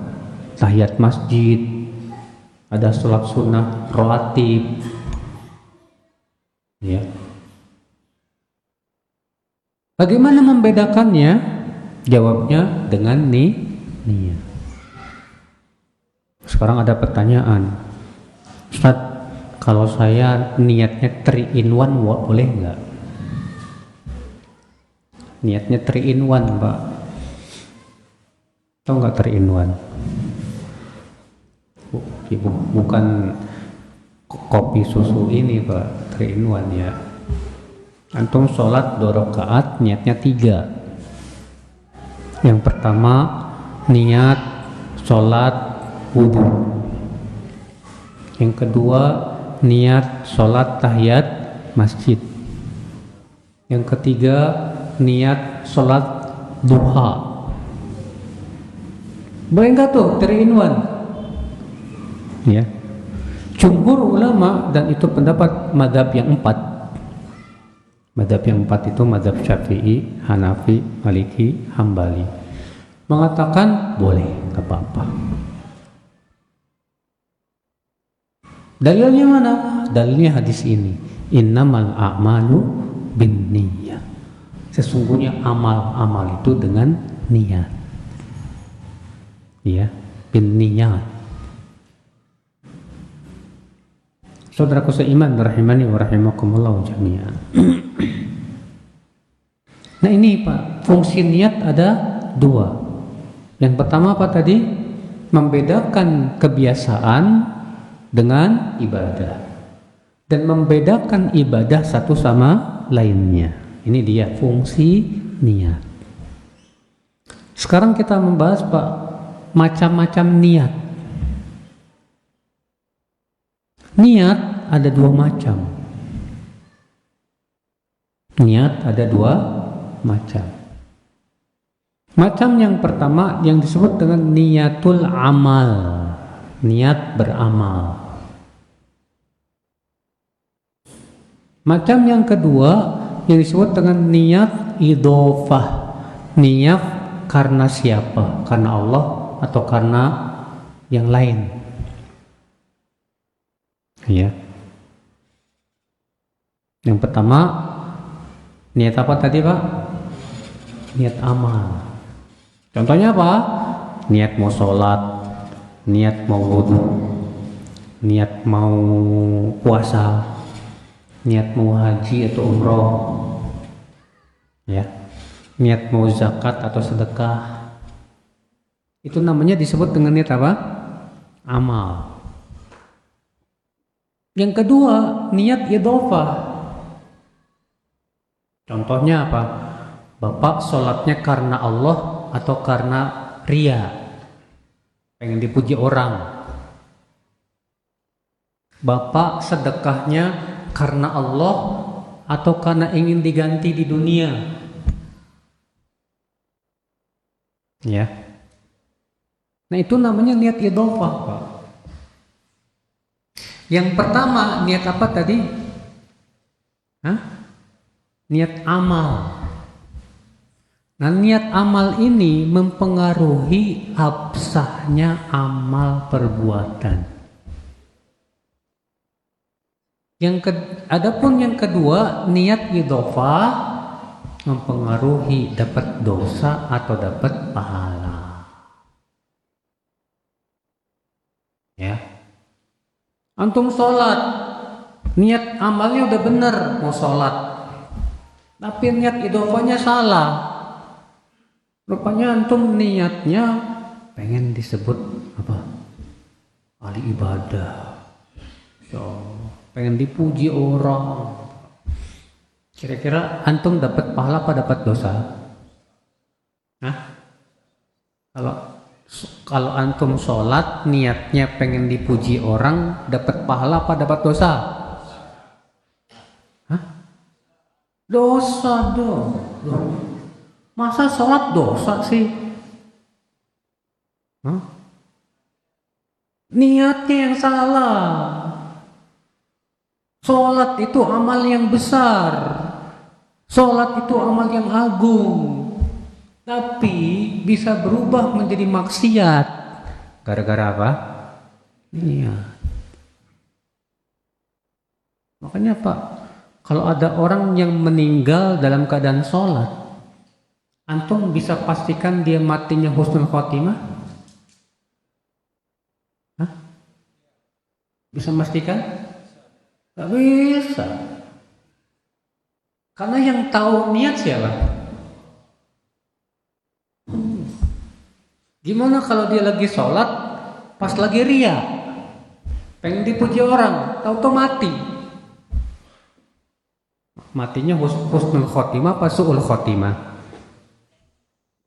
B: Tahiyat masjid, ada sholat sunnah rawatib. Ya. Bagaimana membedakannya? Jawabnya dengan niat. Sekarang ada pertanyaan, Ustaz, kalau saya niatnya 3 in 1 boleh nggak? Niatnya 3 in 1, Pak. Tahu nggak 3 in 1? Bukan kopi susu ini, Pak. 3 in 1 ya. Antum sholat 2 rakaat, niatnya 3. Yang pertama, niat sholat wudu. Yang kedua, niat sholat tahiyat masjid. Yang ketiga, niat sholat duha. Boleh nggak tuh 3 in 1? Ya. Jumhur ulama, dan itu pendapat madhab yang 4. Madhab yang 4 itu madhab Syafi'i, Hanafi, Maliki, Hambali, mengatakan boleh, nggak apa-apa. Dalilnya mana? Dalilnya hadis ini, innamal a'malu binniyah. Sesungguhnya amal itu dengan niat. Ya, binniyat. Saudaraku seiman rahimani wa rahimakumullah jami'an. Nah, ini Pak, fungsi niat ada 2. Yang pertama apa tadi? Membedakan kebiasaan dengan ibadah. dan membedakan ibadah satu sama lainnya. Ini dia fungsi niat. Sekarang kita membahas Pak, macam-macam niat. Niat ada dua macam. Niat ada dua macam. Macam yang pertama yang disebut dengan niatul amal, niat beramal. Macam yang kedua yang disebut dengan niat idhofah, niat karena siapa? Karena Allah atau karena yang lain? Ya. Yang pertama niat apa tadi Pak? Niat amal. Contohnya apa? Niat mau sholat, niat mau wudhu, niat mau puasa, niat mau haji atau umroh, ya, niat mau zakat atau sedekah. Itu namanya disebut dengan niat apa? Amal. Yang kedua, niat idhofah. Contohnya apa? Bapak sholatnya karena Allah atau karena ria, pengen dipuji orang. Bapak sedekahnya karena Allah atau karena ingin diganti di dunia. Ya. Nah itu namanya niat idhofah Pak. Yang pertama niat apa tadi? Niat amal. Nah niat amal ini mempengaruhi absahnya amal perbuatan. Adapun yang kedua, niat idhofah mempengaruhi dapat dosa atau dapat pahala. Ya. Antum sholat, niat amalnya udah bener mau sholat, tapi niat idhofahnya salah. Rupanya antum niatnya pengen disebut apa? Ahli ibadah. Pengen dipuji orang. Kira-kira antum dapat pahala apa dapat dosa? Kalau antum sholat niatnya pengen dipuji orang, dapat pahala apa dapat dosa? Dosa dong. Masa sholat dosa sih? Niatnya yang salah. Sholat itu amal yang besar. Sholat itu amal yang agung. Tapi bisa berubah menjadi maksiat. Gara-gara apa? Niat. Makanya Pak, kalau ada orang yang meninggal dalam keadaan sholat, antum bisa pastikan dia matinya husnul khotimah? Bisa memastikan? Gak bisa. Karena yang tahu niat siapa? Gimana kalau dia lagi sholat, pas lagi ria, pengen dipuji orang, tahu-tahu mati? Matinya husnul khotimah apa su'ul khotimah?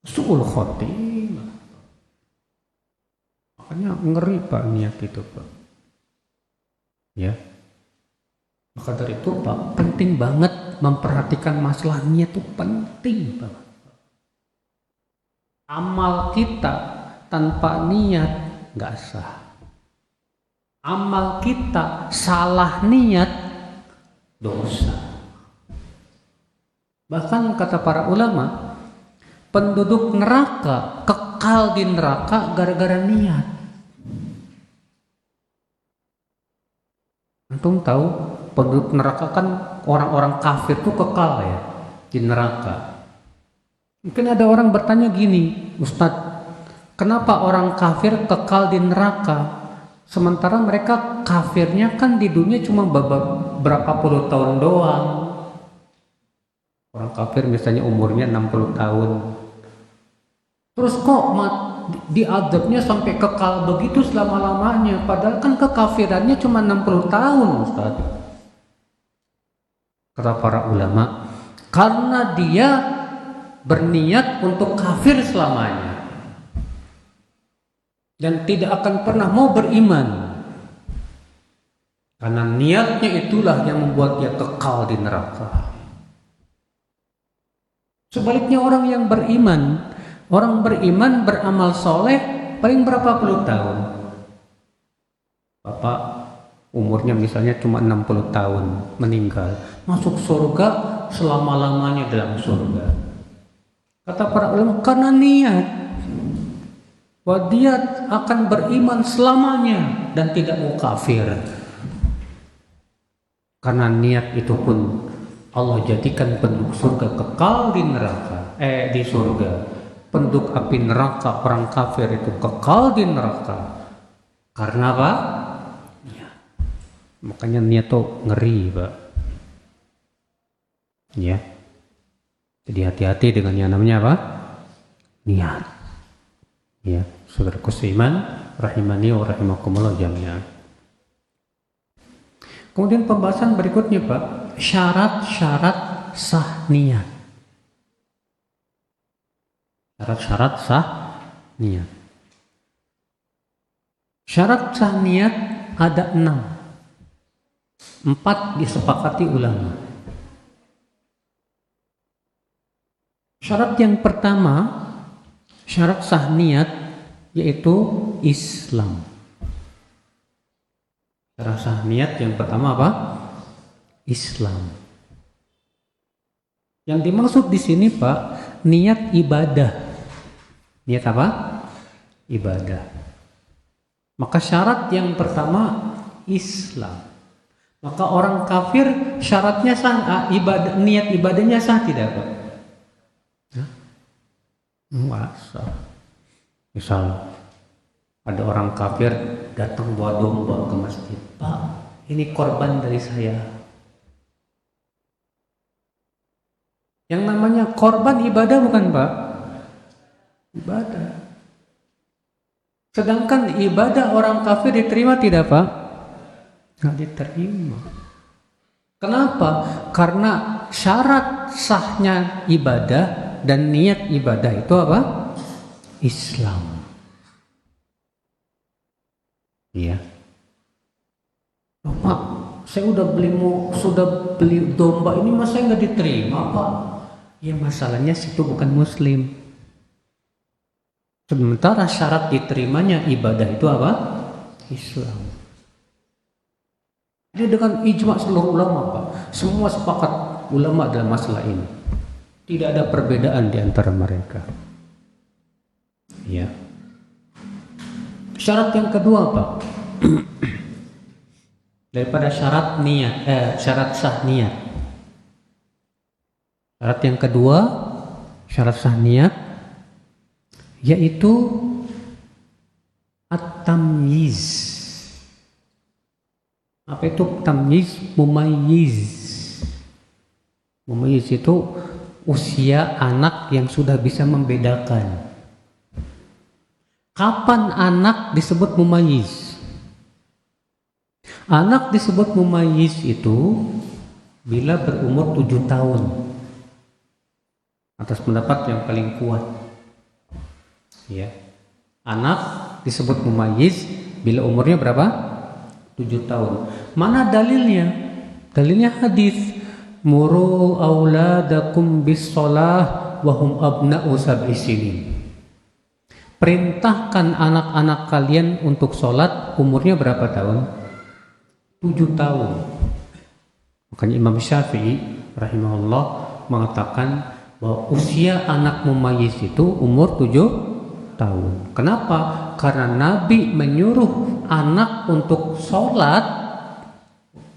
B: Su'ul khotimah. Makanya ngeri Pak niat itu Pak. Ya. Maka dari itu Pak, penting banget memperhatikan masalah niat itu penting banget. Amal kita tanpa niat nggak sah. Amal kita salah niat dosa. Bahkan kata para ulama, penduduk neraka kekal di neraka gara-gara niat. Antum tahu penduduk neraka kan orang-orang kafir tuh kekal ya di neraka. Mungkin ada orang bertanya gini, Ustadz, kenapa orang kafir kekal di neraka? Sementara mereka kafirnya kan di dunia cuma berapa puluh tahun doang. Orang kafir misalnya umurnya 60 tahun. Terus kok diadabnya sampai kekal begitu selama-lamanya? Padahal kan kekafirannya cuma 60 tahun Ustadz. Kata para ulama, karena dia berniat untuk kafir selamanya dan tidak akan pernah mau beriman. Karena niatnya itulah yang membuat dia kekal di neraka. Sebaliknya orang yang beriman, beramal soleh paling berapa puluh tahun. Bapak umurnya misalnya cuma 60 tahun meninggal, masuk surga selama-lamanya dalam surga. Kata para ulama, karena niat bahwa dia akan beriman selamanya dan tidak mau kafir. Karena niat itu pun Allah jadikan penduduk surga kekal di neraka, di surga. Penduduk api neraka, orang kafir itu kekal di neraka. Karena apa? Ya. Makanya niat itu ngeri, Pak. Ya. Jadi hati-hati dengan yang namanya apa? Niat. Ya, saudaraku seiman, rahimani wa rahimakumullah jami'an. Kemudian pembahasan berikutnya, Pak, syarat-syarat sah niat. Syarat-syarat sah niat. Syarat sah niat ada 6. 4 disepakati ulama. Syarat yang pertama, syarat sah niat yaitu Islam. Syarat sah niat yang pertama apa? Islam. Yang dimaksud di sini, Pak, niat ibadah. Niat apa? Ibadah. Maka syarat yang pertama Islam. Maka orang kafir syaratnya sah, niat ibadahnya sah tidak, Pak? Enggak sah. Misal ada orang kafir datang bawa domba ke masjid. Pak, ini korban dari saya. Yang namanya korban ibadah bukan, Pak? Ibadah. Sedangkan ibadah orang kafir diterima tidak, Pak? Nggak diterima. Kenapa? Karena syarat sahnya ibadah dan niat ibadah itu apa? Islam. Iya. Oh, Pak, saya udah beli domba ini, masa nggak diterima, Pak? Ya masalahnya situ bukan Muslim. Sementara syarat diterimanya ibadah itu apa? Islam. Jadi dengan ijma seluruh ulama, Pak, semua sepakat ulama dalam masalah ini. Tidak ada perbedaan di antara mereka. Ya. Syarat yang kedua, Pak, daripada syarat sah niat. Syarat yang kedua, syarat sah niat, yaitu at-tamyiz. Apa itu tamyiz? Mumayyiz. Mumayyiz itu usia anak yang sudah bisa membedakan. Kapan anak disebut mumayyiz? Anak disebut mumayyiz itu bila berumur 7 tahun. Atas pendapat yang paling kuat. Ya. Anak disebut mumayyiz bila umurnya berapa? 7 tahun. Mana dalilnya? Dalilnya hadis. Muru auladakum bis shalah wa hum abna'u sab'i sinin. Perintahkan anak-anak kalian untuk sholat, umurnya berapa tahun? 7 tahun. Makanya Imam Syafi'i rahimahullah mengatakan bahwa usia anak mumayyiz itu umur 7 tahun. Kenapa? Karena Nabi menyuruh anak untuk sholat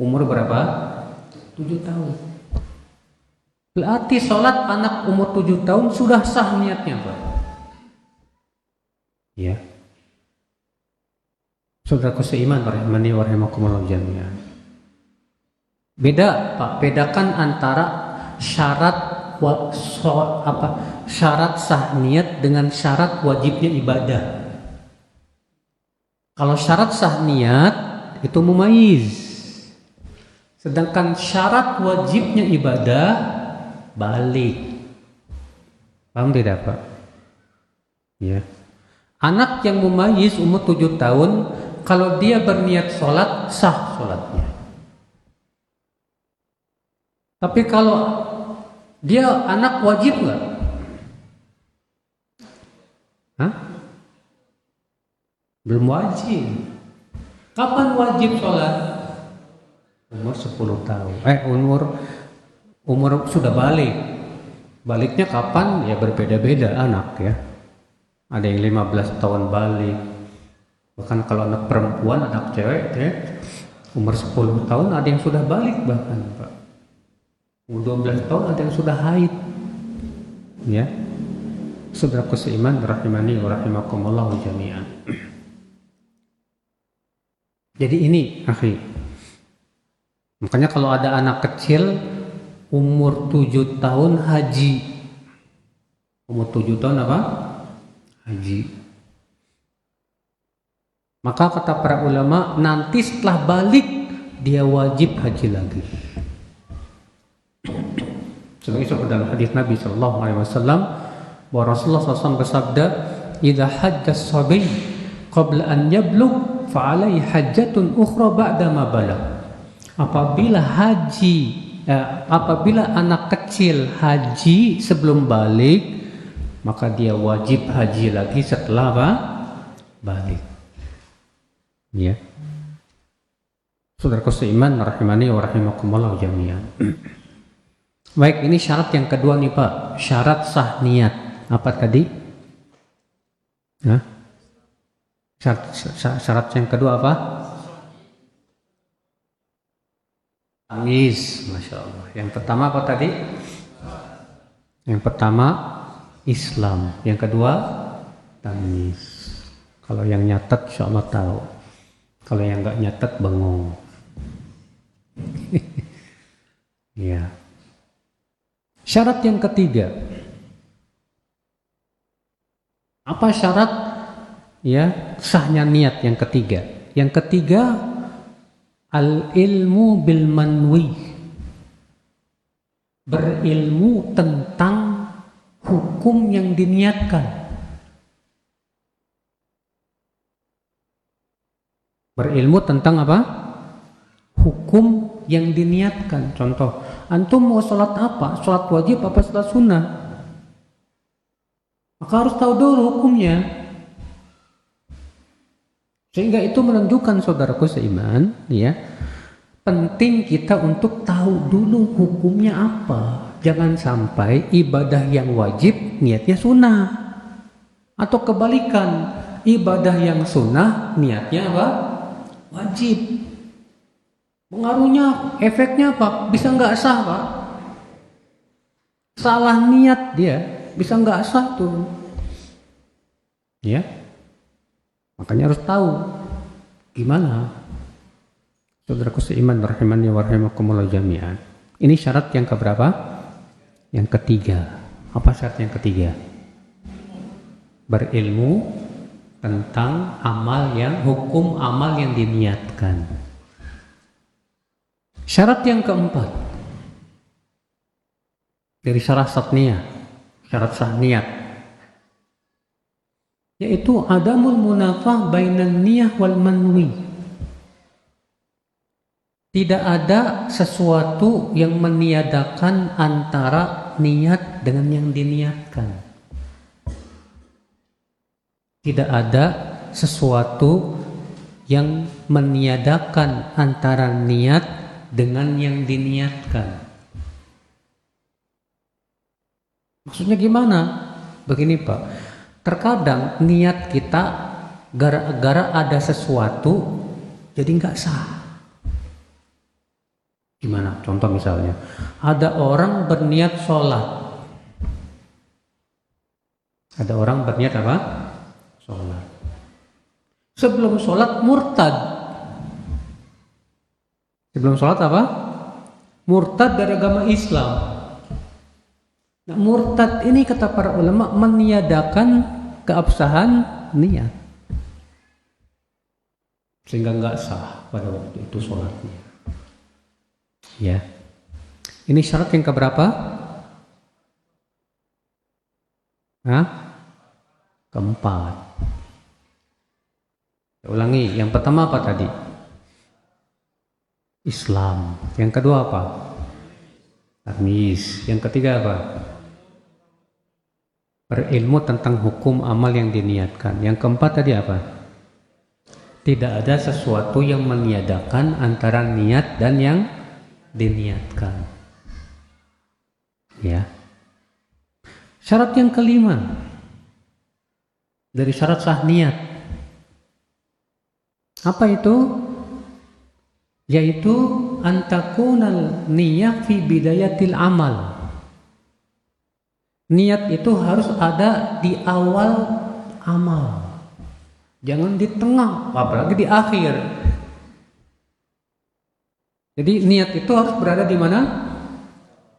B: umur berapa? 7 tahun. Berarti sholat anak umur 7 tahun sudah sah niatnya, Pak. Ya. Saudaraku seiman rahimani wa rahimakumullah jami'an. Beda, Pak, bedakan antara syarat sah niat dengan syarat wajibnya ibadah. Kalau syarat sah niat itu mumayyiz. Sedangkan syarat wajibnya ibadah balik. Paham tidak, Pak? Ya. Anak yang mumayyiz umur 7 tahun, kalau dia berniat sholat, sah sholatnya. Tapi kalau dia anak wajib nggak? Hah? Belum wajib. Kapan wajib sholat? Umur 10 tahun. Umur sudah balik. Baliknya kapan? Ya berbeda-beda anak ya. Ada yang 15 tahun balik. Bahkan kalau anak perempuan, anak cewek ya, umur 10 tahun ada yang sudah balik bahkan, Pak. Umur 12 tahun ada yang sudah haid. Ya. Saudaraku seiman rahimani wa rahimakumullah jami'an. Jadi ini, akhi. Makanya kalau ada anak kecil umur 7 tahun haji. Umur 7 tahun apa? Haji. Maka kata para ulama, nanti setelah balik dia wajib haji lagi. Sebagai dalam hadis Nabi sallallahu alaihi wasallam bahwa Rasulullah SAW bersabda, "Idza hajja as-sabi qabla an yablugh fa alaihi hajjatun ukhra ba'da ma balagh." Apabila anak kecil haji sebelum balik, maka dia wajib haji lagi setelah apa? Balik. Ya. Saudaraku seiman rahimani wa rahimakumullah jami'an. Baik, ini syarat yang kedua nih, Pak. Syarat sah niat. Apa tadi? Hah? Syarat yang kedua apa? Tamyiz, Masya Allah. Yang pertama apa tadi? Yang pertama Islam. Yang kedua tamyiz. Kalau yang nyatet insya Allah tahu. Kalau yang nggak nyatet bengong. Ya. Syarat yang ketiga. Apa syarat ya sahnya niat yang ketiga? Yang ketiga al-ilmu bil manwi. Berilmu tentang hukum yang diniatkan. Berilmu tentang apa? Hukum yang diniatkan. Contoh, antum mau sholat apa? Sholat wajib apa sholat sunnah? Maka harus tahu dulu hukumnya. Sehingga itu menunjukkan saudaraku seiman, ya, penting kita untuk tahu dulu hukumnya apa. Jangan sampai ibadah yang wajib niatnya sunnah, atau kebalikan, ibadah yang sunnah niatnya apa? Wajib. Pengaruhnya, efeknya apa? Bisa nggak sah, Pak? Salah niat dia, bisa nggak sah tuh. Ya. Makanya harus tahu gimana. Saudaraku seiman rahimani wa rahimakumullah jami'an. Ini syarat yang keberapa? Yang ketiga. Apa syarat yang ketiga? Berilmu tentang hukum amal yang diniatkan. Syarat yang keempat dari syarat sah niat, yaitu adamul munafah bainan niyah wal manwi. Tidak ada sesuatu yang meniadakan antara niat dengan yang diniatkan. Tidak ada sesuatu yang meniadakan antara niat dengan yang diniatkan. Maksudnya gimana? Begini, Pak. Terkadang niat kita gara-gara ada sesuatu jadi nggak sah. Gimana? Contoh misalnya, ada orang berniat sholat. Ada orang berniat apa? Sholat. Sebelum sholat murtad. Sebelum sholat apa? Murtad dari agama Islam. Nah, murtad ini kata para ulama meniadakan keabsahan niat, sehingga nggak sah pada waktu itu sholatnya. Ya. Ini syarat yang keberapa? Hah? Keempat. Ulangi, yang pertama apa tadi? Islam. Yang kedua apa? Tamis. Yang ketiga apa? Berilmu tentang hukum amal yang diniatkan. Yang keempat tadi apa? Tidak ada sesuatu yang meniadakan antara niat dan yang diniatkan. Ya. Syarat yang kelima dari syarat sah niat. Apa itu? Yaitu antakunal niyah fi bidayatil amal. Niat itu harus ada di awal amal, jangan di tengah, apalagi di akhir. Jadi niat itu harus berada di mana?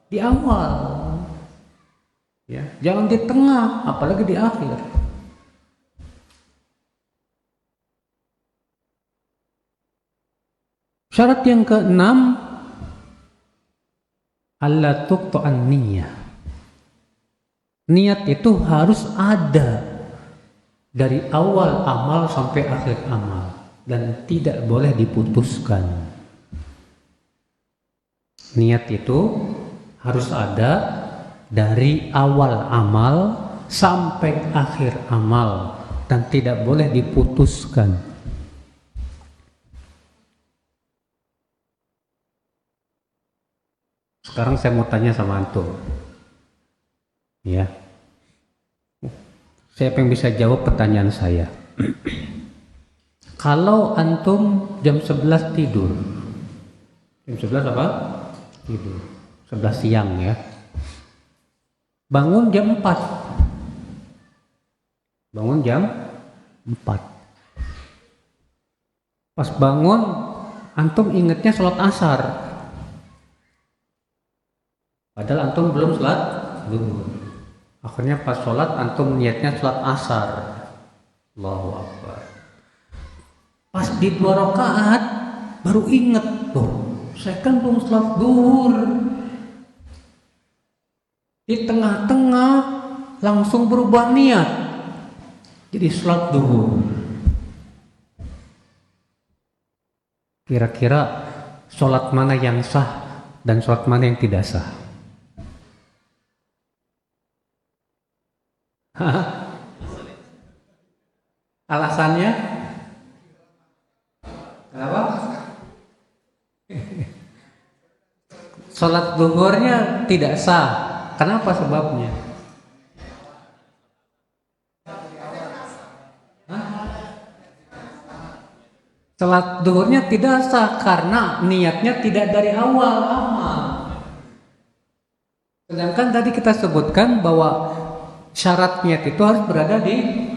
B: Di awal, ya, jangan di tengah, apalagi di akhir. Syarat yang keenam, alla tuqta'an niyah. Niat itu harus ada dari awal amal sampai akhir amal dan tidak boleh diputuskan. Niat itu harus ada dari awal amal sampai akhir amal dan tidak boleh diputuskan. Sekarang saya mau tanya sama antum. Ya. Siapa yang bisa jawab pertanyaan saya? Kalau antum jam 11 tidur. Jam 11 apa? Tidur. 11 siang ya. Bangun jam 4. Bangun jam 4. Pas bangun antum ingatnya sholat asar. Padahal antum belum sholat zuhur. Akhirnya pas sholat antum niatnya sholat asar. Allahu Akbar. Pas di 2 rakaat baru inget, loh, saya kan belum sholat zuhur. Di tengah-tengah langsung berubah niat jadi sholat zuhur. Kira-kira sholat mana yang sah dan sholat mana yang tidak sah? Alasannya? Kenapa? Sholat zuhurnya tidak sah. Kenapa sebabnya? Sholat zuhurnya tidak sah karena niatnya tidak dari awal amal. Sedangkan tadi kita sebutkan bahwa syarat niat itu harus berada di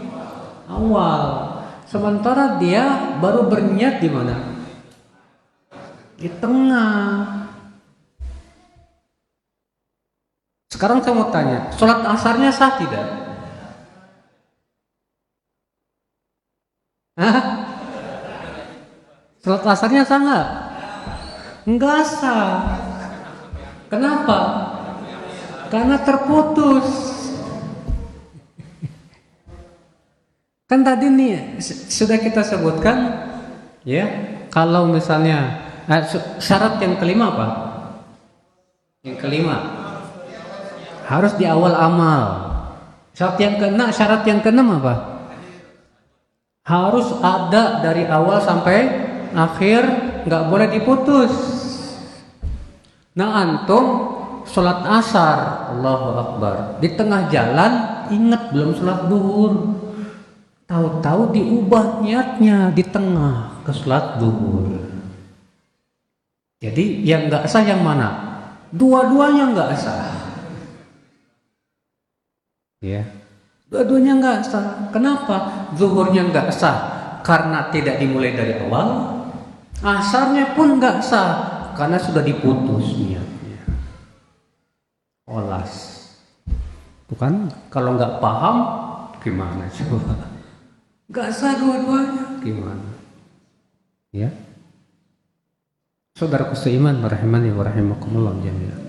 B: awal. Sementara dia baru berniat di mana? Di tengah. Sekarang saya mau tanya, sholat asarnya sah tidak? Hah? Sholat asarnya sah nggak? Nggak sah. Kenapa? Karena terputus. Kan tadi nih sudah kita sebutkan ya, kalau misalnya syarat yang kelima apa? Yang kelima harus di awal amal. Syarat yang keenam apa? Harus ada dari awal sampai akhir, nggak boleh diputus. Nah antum sholat asar, Allahu Akbar, di tengah jalan ingat belum sholat zuhur. Tahu-tahu diubah niatnya di tengah ke sholat zuhur. Jadi yang nggak sah yang mana? Dua-duanya nggak sah. Ya, dua-duanya nggak sah. Kenapa? Zuhurnya nggak sah karena tidak dimulai dari awal. Asarnya pun nggak sah karena sudah diputus niatnya. Olas. Bukan? Kalau nggak paham gimana coba? Gak sah dua-duanya, gimana? Ya. Saudaraku seiman, rahimani wa rahimakumullah jami'an.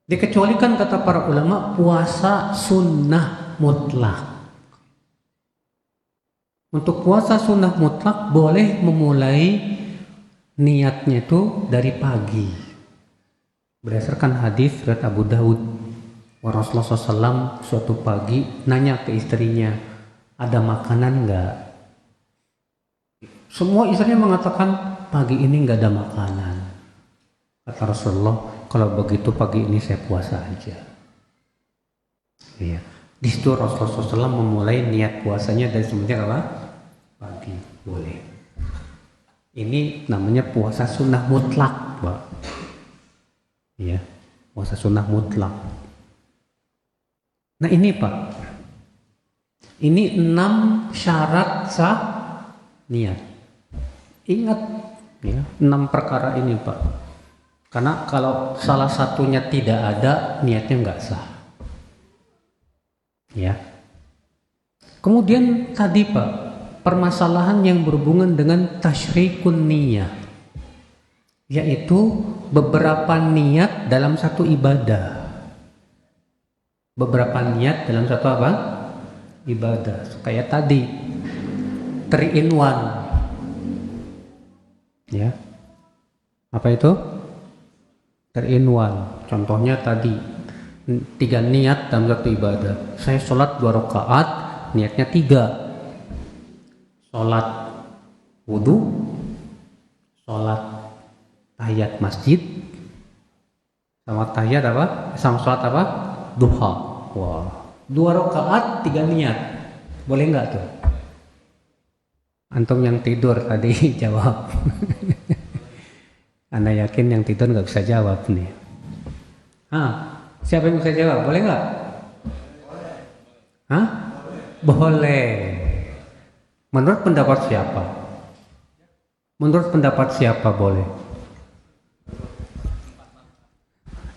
B: Dikecualikan kata para ulama puasa sunnah mutlak. Untuk puasa sunnah mutlak boleh memulai niatnya itu dari pagi. Berdasarkan hadis riwayat Abu Daud, Rasulullah SAW suatu pagi nanya ke istrinya, ada makanan enggak? Semua istrinya mengatakan pagi ini enggak ada makanan. Kata Rasulullah, kalau begitu pagi ini saya puasa aja. Iya. Di situ Rasulullah SAW memulai niat puasanya dari semenjak apa? Pagi, boleh. Ini namanya puasa sunnah mutlak, Pak. Iya, puasa sunnah mutlak. Nah ini Pak, ini 6 syarat sah niat. Ingat ya, 6 perkara ini Pak. Karena kalau salah satunya tidak ada, niatnya nggak sah. Ya. Kemudian tadi Pak, permasalahan yang berhubungan dengan tasyrikun niyah, yaitu beberapa niat dalam satu ibadah. Beberapa niat dalam satu apa? Ibadah. Kayak tadi 3 in 1. Ya. Apa itu? 3 in 1. Contohnya tadi 3 niat dalam satu ibadah. Saya sholat 2 rakaat, niatnya 3. Sholat wudu, sholat tahiyat masjid, sama tahiyat apa? Sama sholat apa? Duha. Wah, 2 rakaat 3 niat. Boleh nggak tuh? Antum yang tidur tadi jawab. Anda yakin yang tidur nggak bisa jawab nih? Siapa yang bisa jawab? Boleh nggak? Boleh. Menurut pendapat siapa? Menurut pendapat siapa boleh?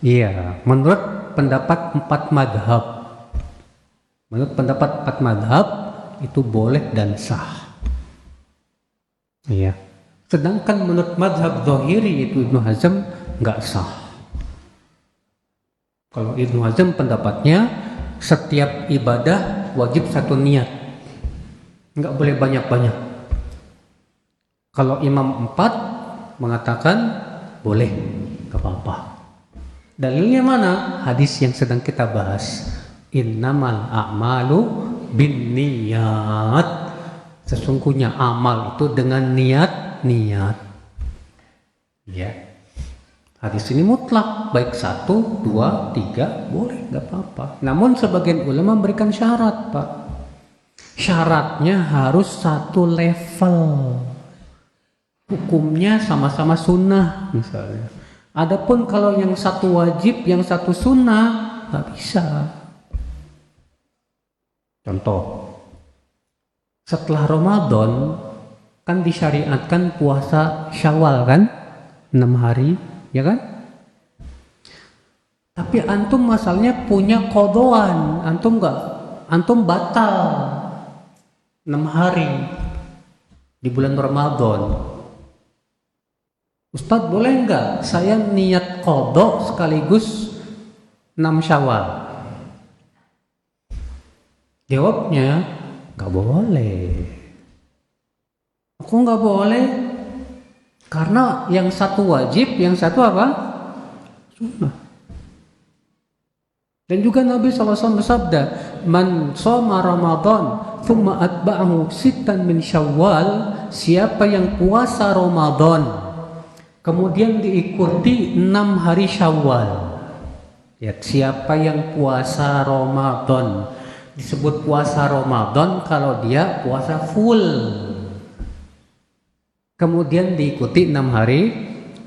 B: Iya, menurut pendapat 4 madhab. Menurut pendapat 4 madhab itu boleh dan sah. Iya. Sedangkan menurut madhab zahiri itu Ibnu Hazm nggak sah. Kalau Ibnu Hazm pendapatnya setiap ibadah wajib satu niat, nggak boleh banyak-banyak. Kalau Imam 4 mengatakan boleh, nggak apa-apa. Dalilnya mana? Hadis yang sedang kita bahas. Innamal a'malu binniyat. Sesungguhnya amal itu dengan niat. Ya. Hadis ini mutlak, baik 1, 2, 3 boleh, nggak apa-apa. Namun sebagian ulama memberikan syarat, Pak. Syaratnya harus satu level. Hukumnya sama-sama sunnah misalnya. Adapun kalau yang satu wajib, yang satu sunnah, nggak bisa. Contoh, setelah Ramadan kan disyariatkan puasa Syawal kan, 6 hari, ya kan? Tapi antum masalahnya punya kodoan, antum batal 6 hari di bulan Ramadan. Ustadz boleh nggak saya niat kodok sekaligus 6 Syawal? Jawabnya nggak boleh. Kok nggak boleh? Karena yang satu wajib, yang satu apa? Sunnah. Dan juga Nabi SAW bersabda, Man shoma Ramadan thumma atba'ahu sittan min Syawal, siapa yang puasa Ramadan kemudian diikuti 6 hari Syawal. Ya, siapa yang puasa Ramadan, disebut puasa Ramadan kalau dia puasa full, kemudian diikuti 6 hari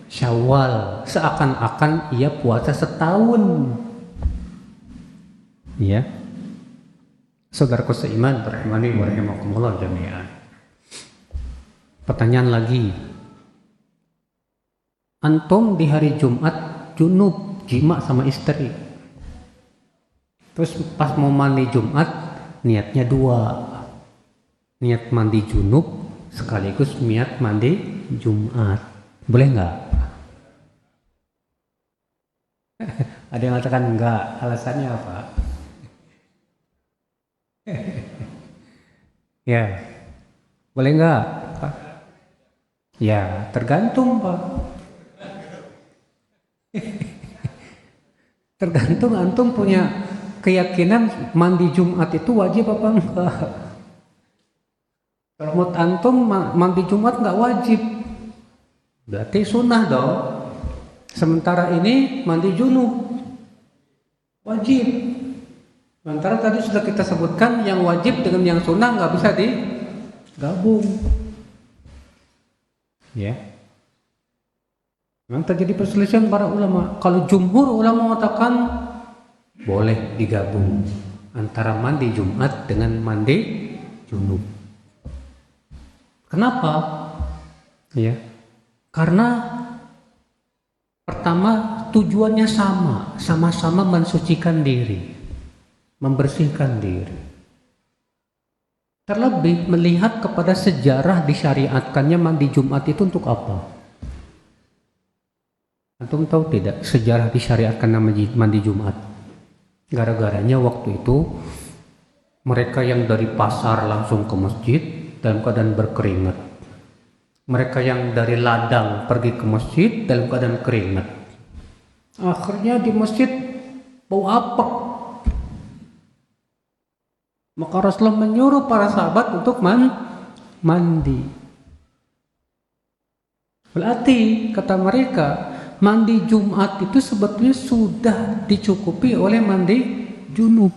B: Syawal, seakan-akan ia puasa setahun. Ya, saudaraku seiman, rahimani wa rahimakumullah jami'an. Pertanyaan lagi, antum di hari Jumat junub, jima sama istri, terus pas mau mandi Jumat niatnya 2, niat mandi junub sekaligus niat mandi Jumat. Boleh nggak? Ada yang mengatakan enggak. Alasannya apa? Ya, boleh nggak? Ya, tergantung Pak. Tergantung antum punya keyakinan mandi Jumat itu wajib apa enggak. Kalau menurut antum mandi Jumat nggak wajib, berarti sunnah dong. Sementara ini mandi junub wajib. Sementara tadi sudah kita sebutkan yang wajib dengan yang sunnah nggak bisa digabung. Ya. Memang terjadi perselisihan para ulama. Kalau jumhur ulama mengatakan boleh digabung antara mandi Jumat dengan mandi junub. Kenapa? Ya. Karena pertama tujuannya sama-sama mensucikan diri, membersihkan diri. Terlebih melihat kepada sejarah disyariatkannya mandi Jumat itu untuk apa? Antum tahu tidak sejarah disyariatkan mandi Jumat? Gara-garanya waktu itu mereka yang dari pasar langsung ke masjid dalam keadaan berkeringat. Mereka yang dari ladang pergi ke masjid dalam keadaan keringat. Akhirnya di masjid bau apek. Maka Rasulullah menyuruh para sahabat untuk mandi. Berarti kata mereka mandi Jumat itu sebetulnya sudah dicukupi oleh mandi junub.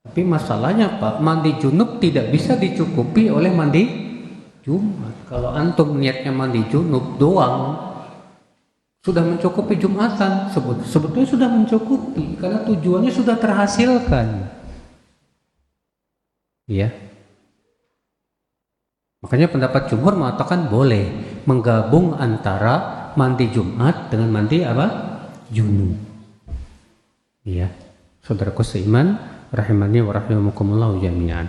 B: Tapi masalahnya Pak, mandi junub tidak bisa dicukupi oleh mandi Jumat. Kalau antum niatnya mandi junub doang sudah mencukupi Jumatan, sebetulnya sudah mencukupi karena tujuannya sudah terhasilkan. Ya. Makanya pendapat jumhur mengatakan boleh menggabung antara mandi Jumat dengan mandi apa? Junub. Ya. Saudaraku seiman, rahimani wa rahimakumullah jami'an.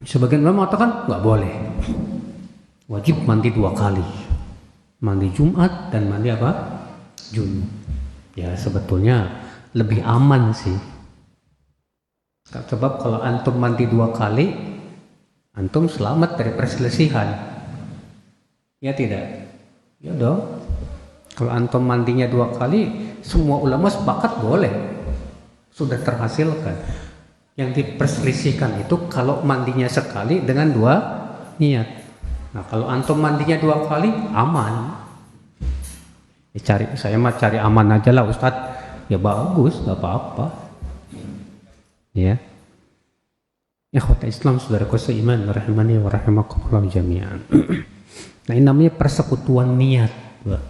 B: Sebagian ulama mengatakan nggak boleh. Wajib mandi 2 kali. Mandi Jumat dan mandi apa? Junub. Ya, sebetulnya lebih aman sih. Sebab kalau antum mandi 2 kali, antum selamat dari perselisihan. Ya tidak? Ya dong. Kalau antum mandinya 2 kali, semua ulama sepakat boleh. Sudah terhasilkan. Yang diperselisihkan itu kalau mandinya sekali dengan 2 niat. Nah kalau antum mandinya 2 kali, aman. Saya mah cari aman aja lah Ustadz. Ya bagus, gak apa-apa. Ya, ikhwata Islam saudaraku seiman rahimani wa rahimakumullah jami'an. Nah ini namanya persekutuan niat, Pak.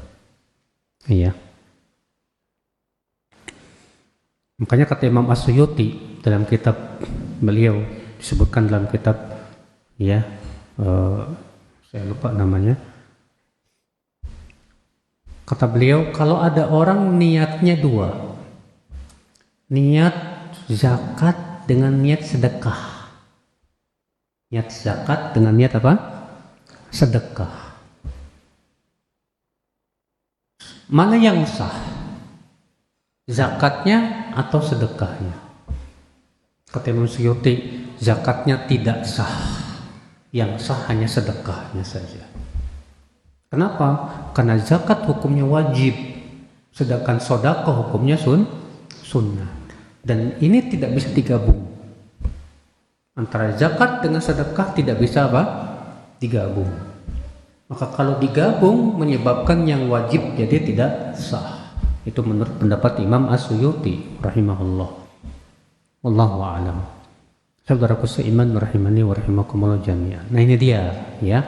B: Iya. Makanya kata Imam As-Suyuti dalam kitab beliau disebutkan dalam kitab ya saya lupa namanya. Kata beliau kalau ada orang niatnya 2, niat zakat dengan niat sedekah. Niat zakat dengan niat apa? Sedekah. Mana yang sah? Zakatnya atau sedekahnya? Kata Imam Suyuti, zakatnya tidak sah. Yang sah hanya sedekahnya saja. Kenapa? Karena zakat hukumnya wajib, sedangkan sedekah hukumnya sunnah. Dan ini tidak bisa digabung. Antara zakat dengan sedekah tidak bisa apa? Digabung. Maka kalau digabung menyebabkan yang wajib jadi tidak sah. Itu menurut pendapat Imam As-Suyuti rahimahullah. Wallahu a'lam. Saudaraku seiman rahimani wa rahimakumullah jami'an. Nah ini dia ya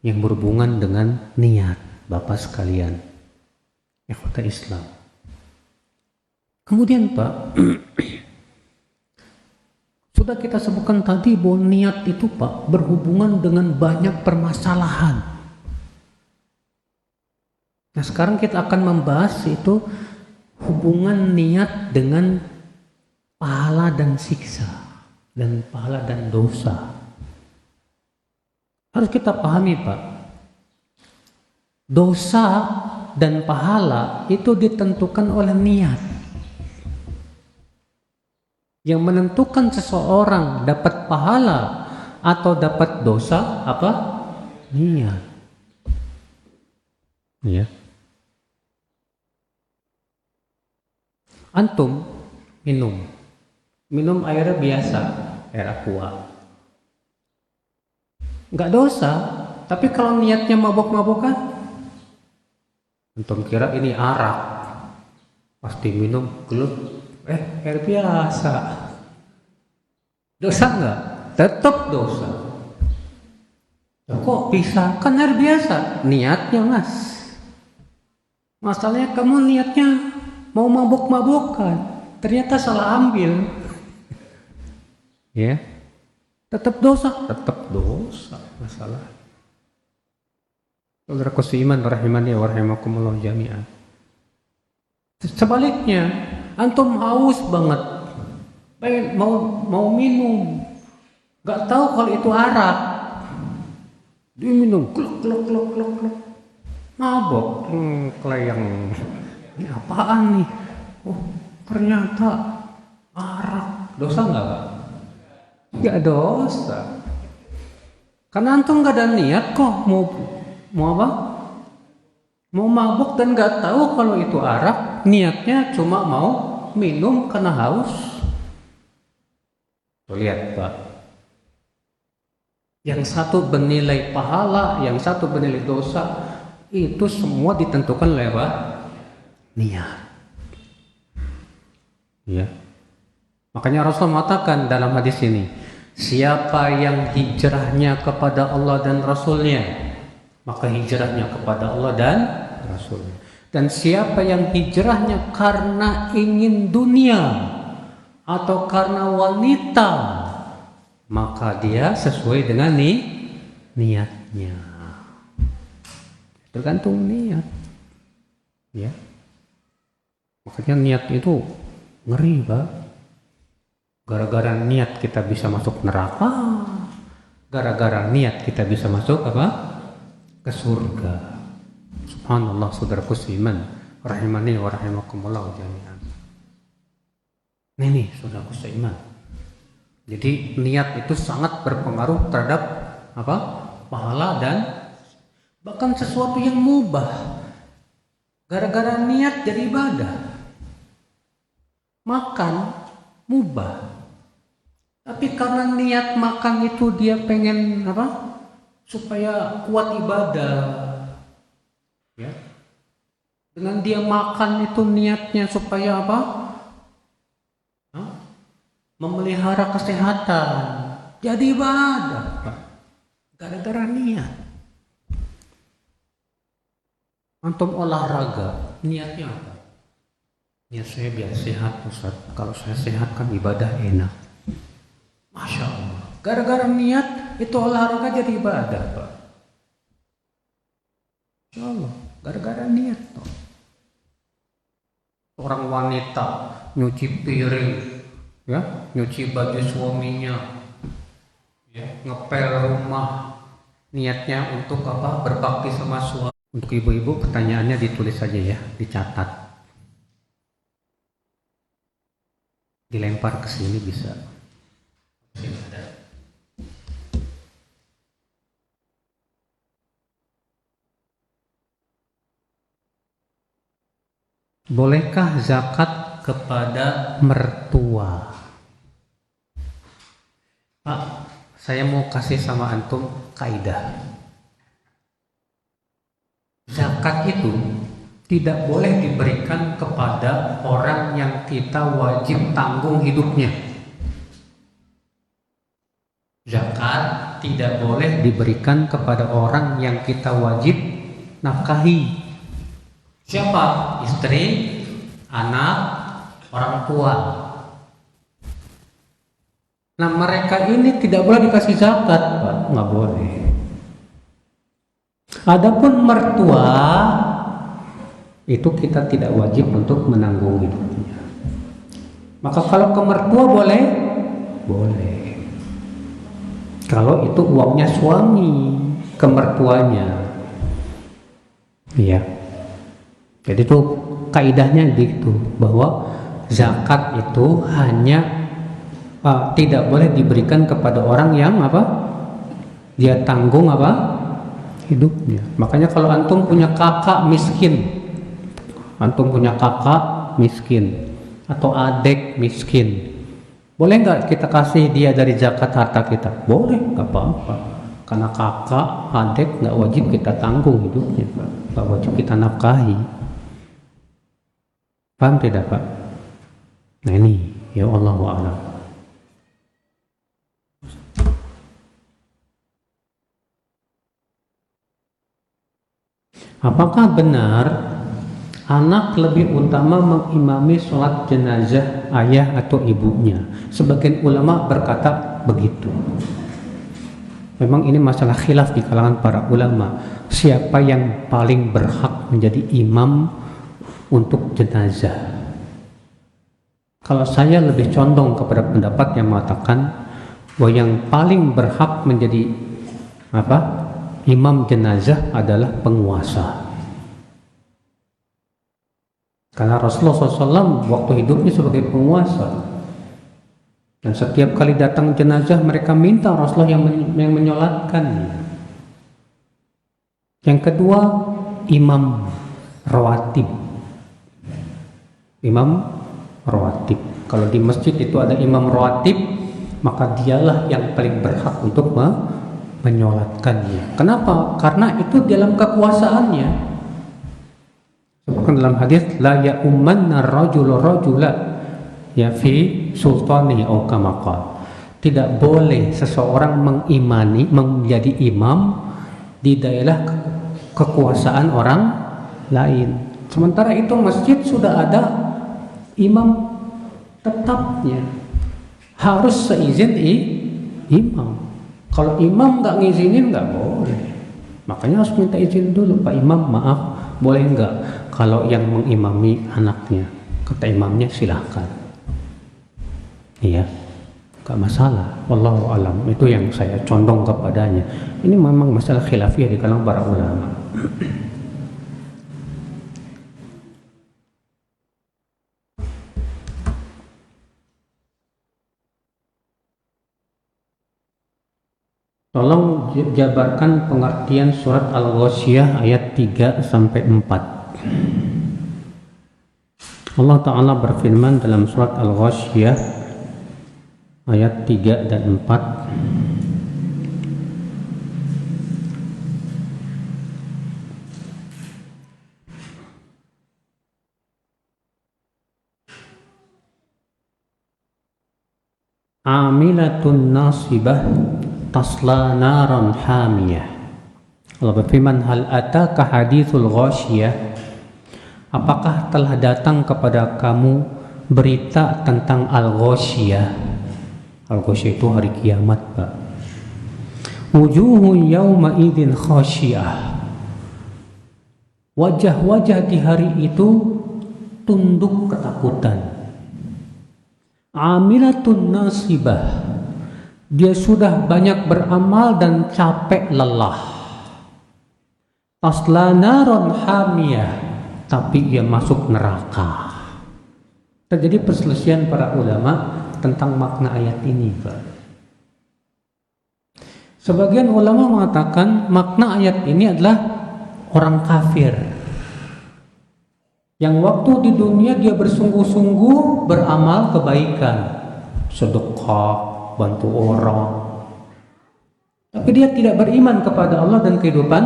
B: yang berhubungan dengan niat Bapak sekalian. Ikhwata Islam. Kemudian Pak, sudah kita sebutkan tadi bahwa niat itu Pak berhubungan dengan banyak permasalahan. Nah sekarang kita akan membahas itu hubungan niat dengan pahala dan siksa dan pahala dan dosa. Harus kita pahami, Pak. Dosa dan pahala itu ditentukan oleh niat. Yang menentukan seseorang dapat pahala atau dapat dosa apa? Niat. Ya. Antum minum air biasa, air aqua. Nggak dosa, tapi kalau niatnya mabok-mabokan, antum kira ini arak, pasti minum gelut, air biasa. Dosa nggak? Tetap dosa. Kok bisa? Kan air biasa. Niatnya, Mas. Masalahnya kamu niatnya mau mabok-mabokan, ternyata salah ambil. Ya. Tetap dosa, masalah. Saudaraku seiman rahimani wa rahimakumullah jami'an. Sebaliknya, antum haus banget, pengen mau minum, nggak tahu kalau itu arak, diminum, klok, mabok, kelayang, ini apaan nih? Oh, ternyata arak, dosa nggak? Nggak dosa, karena antum nggak ada niat kok mau apa? Mau mabuk dan nggak tahu kalau itu arak, niatnya cuma mau minum karena haus. Lihat, Pak, yang satu bernilai pahala, yang satu bernilai dosa, itu semua ditentukan oleh apa? Niat. Ya. Makanya Rasul mengatakan dalam hadis ini, siapa yang hijrahnya kepada Allah dan Rasulnya, maka hijrahnya kepada Allah dan Rasulnya. Dan siapa yang hijrahnya karena ingin dunia atau karena wanita, maka dia sesuai dengan niatnya. Tergantung niat. Ya. Makanya niat itu ngeri, Pak. Gara-gara niat kita bisa masuk neraka. Gara-gara niat kita bisa masuk apa? Ke surga. Subhanallah, saudaraku seiman rahimani wa rahimakumullah jami'an. Ini saudaraku seiman. Jadi niat itu sangat berpengaruh terhadap apa? Pahala dan bahkan sesuatu yang mubah. Gara-gara niat jadi ibadah. Makan mubah. Tapi karena niat makan itu dia pengen apa? Supaya kuat ibadah, ya. Dengan dia makan itu niatnya supaya apa? Memelihara kesehatan, jadi ibadah, Pak. Gara-gara niat. Antum olahraga, niatnya apa? Niat saya biar sehat, Ustaz. Kalau saya sehat kan ibadah enak. Masya Allah. Gara-gara niat itu olahraga jadi ibadah, Pak. Insya Allah, gara-gara niat toh. Orang wanita nyuci piring, ya, nyuci baju suaminya, ya, ngepel rumah, niatnya untuk apa? Berbakti sama suami. Untuk ibu-ibu pertanyaannya ditulis saja ya, dicatat, dilempar ke sini bisa. Bolehkah zakat kepada mertua? Pak, saya mau kasih sama antum kaidah. Zakat itu tidak boleh diberikan kepada orang yang kita wajib tanggung hidupnya. Zakat tidak boleh diberikan kepada orang yang kita wajib nafkahi. Siapa? Istri, anak, orang tua. Nah, mereka ini tidak boleh dikasih zakat, Pak. Nggak boleh. Adapun mertua, itu kita tidak wajib untuk menanggung hidupnya. Maka kalau ke mertua boleh? Boleh. Kalau itu uangnya suami. ke mertuanya. Iya. Jadi itu kaidahnya gitu, bahwa zakat itu hanya tidak boleh diberikan kepada orang yang dia tanggung hidupnya. Makanya kalau antum punya kakak miskin, atau adik miskin, boleh nggak kita kasih dia dari zakat harta kita? Boleh, nggak apa-apa. Karena kakak, adik nggak wajib kita tanggung hidupnya, nggak wajib kita nafkahi. Paham tidak, Pak? Nah ini, ya Allahu a'lam. Apakah benar anak lebih utama mengimami sholat jenazah ayah atau ibunya? Sebagian ulama berkata begitu. Memang ini masalah khilaf di kalangan para ulama. Siapa yang paling berhak menjadi imam untuk jenazah? Kalau saya lebih condong kepada pendapat yang mengatakan bahwa yang paling berhak menjadi imam jenazah adalah penguasa. Karena Rasulullah SAW waktu hidupnya sebagai penguasa, dan setiap kali datang jenazah mereka minta Rasulullah yang menyolatkannya. Yang kedua, imam rawatib. Kalau di masjid itu ada imam rawatib, maka dialah yang paling berhak untuk menyolatkannya. Kenapa? Karena itu dalam kekuasaannya. Sebutkan dalam hadis, la ya'ummanna rajulu rajula ya fi sultanihi aw kama qala. Tidak boleh seseorang menjadi imam di daerah kekuasaan orang lain. Sementara itu masjid sudah ada imam tetapnya. Harus seizin imam. Kalau imam nggak ngizinin nggak boleh. Makanya harus minta izin dulu, Pak Imam, maaf, boleh nggak kalau yang mengimami anaknya? Kata imamnya silahkan. Iya, nggak masalah. Wallahu alam. Itu yang saya condong kepadanya. Ini memang masalah khilafiyah di kalangan para ulama. Tolong jabarkan pengertian surat Al-Ghasyiyah ayat 3 sampai 4. Allah Ta'ala berfirman dalam surat Al-Ghasyiyah ayat 3 dan 4. Amilatun nasibah tasla naran hamiyah. Allah berfirman, hal ataka hadithul ghasyiyah, apakah telah datang kepada kamu berita tentang al-ghasyiyah? Al-ghasyiyah itu hari kiamat, Pak. Wujuhun yawma idzin khasyiyah, wajah-wajah di hari itu tunduk ketakutan. Amilatun nasibah, dia sudah banyak beramal dan capek lelah. Tasla naron hamiyah, tapi ia masuk neraka. Terjadi perselisihan para ulama tentang makna ayat ini, Pak. Sebagian ulama mengatakan makna ayat ini adalah orang kafir yang waktu di dunia dia bersungguh-sungguh beramal kebaikan, sedekah, bantu orang, tapi dia tidak beriman kepada Allah dan kehidupan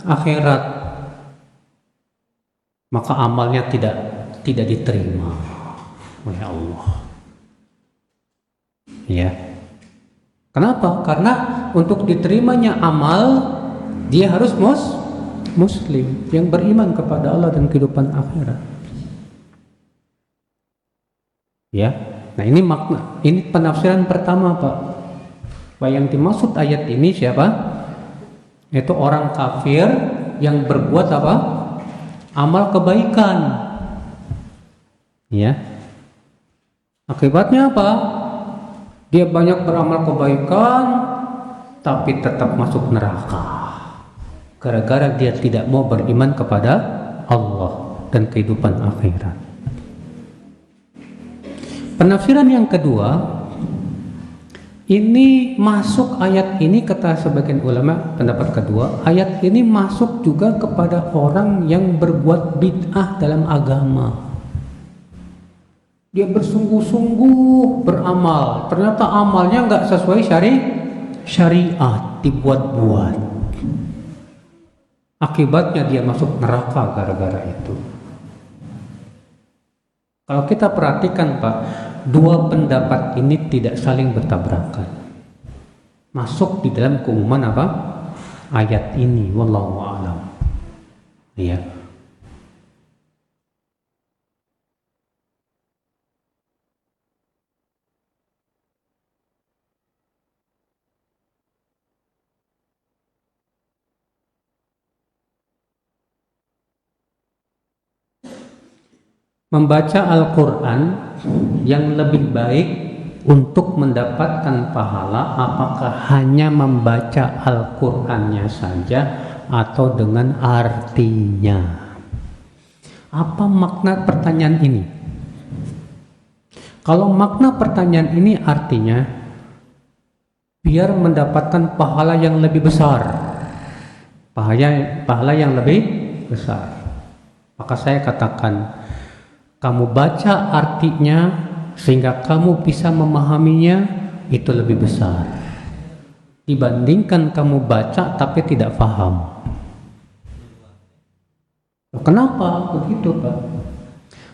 B: akhirat, maka amalnya tidak diterima oleh Allah. Ya. Kenapa? Karena untuk diterimanya amal dia harus muslim yang beriman kepada Allah dan kehidupan akhirat. Ya. Nah ini makna, ini penafsiran pertama, Pak. Yang dimaksud ayat ini siapa? Itu orang kafir yang berbuat apa? Amal kebaikan. Ya. Akibatnya apa? Dia banyak beramal kebaikan tapi tetap masuk neraka. gara-gara dia tidak mau beriman kepada Allah dan kehidupan akhirat. Penafsiran yang kedua, ini masuk ayat ini kata sebagian ulama, pendapat kedua, ayat ini masuk juga kepada orang yang berbuat bid'ah dalam agama. Dia bersungguh-sungguh beramal, ternyata amalnya nggak sesuai syariat, dibuat-buat. Akibatnya dia masuk neraka gara-gara itu. Kalau kita perhatikan Pak, dua pendapat ini tidak saling bertabrakan. Masuk di dalam keumuman apa? Ayat ini, wallahu a'lam. Ya. Membaca Al-Quran yang lebih baik untuk mendapatkan pahala, apakah hanya membaca Al-Qurannya saja atau dengan artinya? Apa makna pertanyaan ini? Kalau makna pertanyaan ini artinya biar mendapatkan pahala yang lebih besar, pahala yang lebih besar, maka saya katakan kamu baca artinya sehingga kamu bisa memahaminya, itu lebih besar dibandingkan kamu baca tapi tidak paham. Kenapa begitu Pak?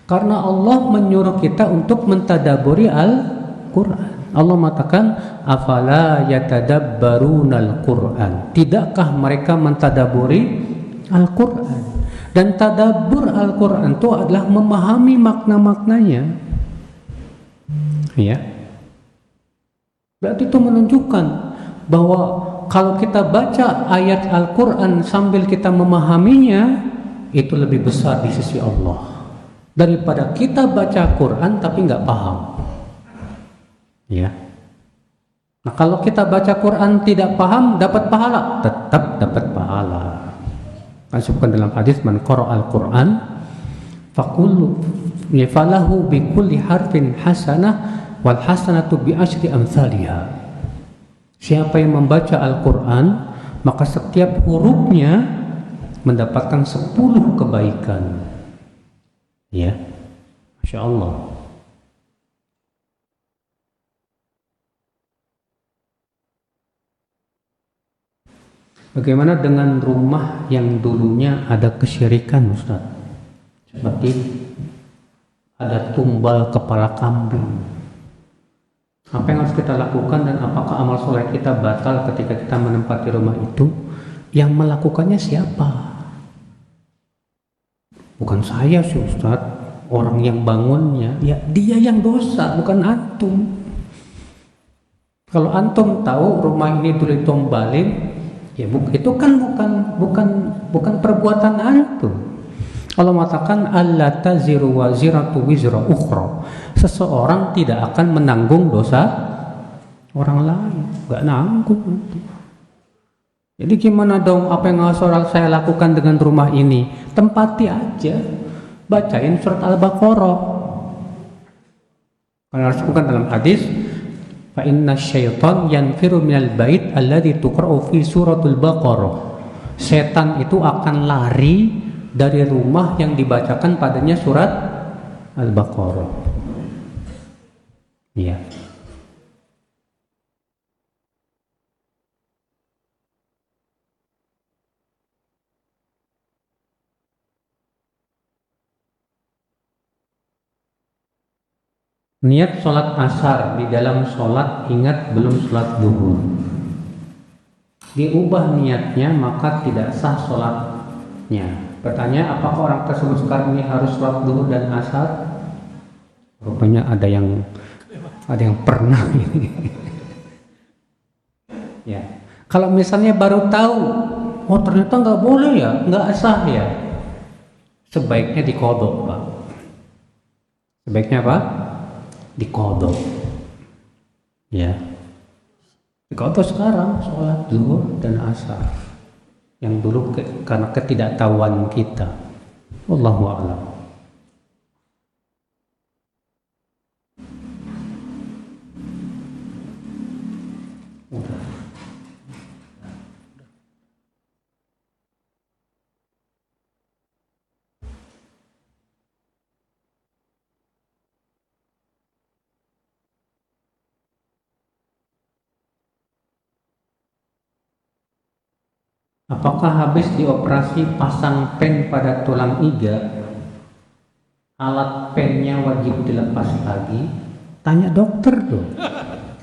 B: Karena Allah menyuruh kita untuk mentadaburi Al-Quran. Allah mengatakan afala yatadabbarunal Quran, tidakkah mereka mentadaburi Al-Quran? Dan tadabbur Al-Quran itu adalah memahami makna-maknanya. Ya. Berarti itu menunjukkan bahwa kalau kita baca ayat Al-Quran sambil kita memahaminya, itu lebih besar di sisi Allah daripada kita baca Quran tapi nggak paham. Ya. Nah, kalau kita baca Quran tidak paham, dapat pahala? Tetap dapat pahala. Disebutkan dalam hadis, man qara al-Quran faqul falahu bi kulli harfin hasanah wal hasanatu bi asyri amsalha. Siapa yang membaca Al-Quran, maka setiap hurufnya mendapatkan 10 kebaikan. Ya, Masya Allah. Bagaimana dengan rumah yang dulunya ada kesyirikan Ustaz? Seperti ada tumbal kepala kambing. Apa yang harus kita lakukan dan apakah amal soleh kita batal ketika kita menempati rumah itu? Yang melakukannya siapa? Bukan saya sih Ustaz, orang yang bangunnya, ya dia yang dosa, bukan antum. Kalau antum tahu rumah ini dulu ditombalin, ya itu kan bukan perbuatan antum. Allah mengatakan alla taziru waziratu wizra ukhra. Seseorang tidak akan menanggung dosa orang lain, enggak nanggung. Jadi gimana dong apa yang harus saya lakukan dengan rumah ini? Tempati aja, bacain surat Al-Baqarah. Karena harus bukan dalam hadis, fa inna syaitan yanfiru minal bait alladzi tuqra'u fi suratul Baqarah. Setan itu akan lari dari rumah yang dibacakan padanya surat Al-Baqarah. Iya. Niat sholat asar di dalam sholat, ingat belum sholat duhur. Diubah niatnya maka tidak sah sholatnya. Pertanyaan, apakah orang tersebut sekarang ini harus sholat duhur dan asar? Rupanya ada yang pernah ini. Ya. Kalau misalnya baru tahu, oh ternyata nggak boleh ya, nggak sah ya, sebaiknya diqodho Pak. Sebaiknya apa? Diqodho. Ya. Diqodho sekarang sholat zuhur dan asar. yang dulu karena ketidaktahuan kita. Wallahu a'lam. Apakah habis dioperasi pasang pen pada tulang iga, alat pennya wajib dilepas lagi? Tanya dokter dong,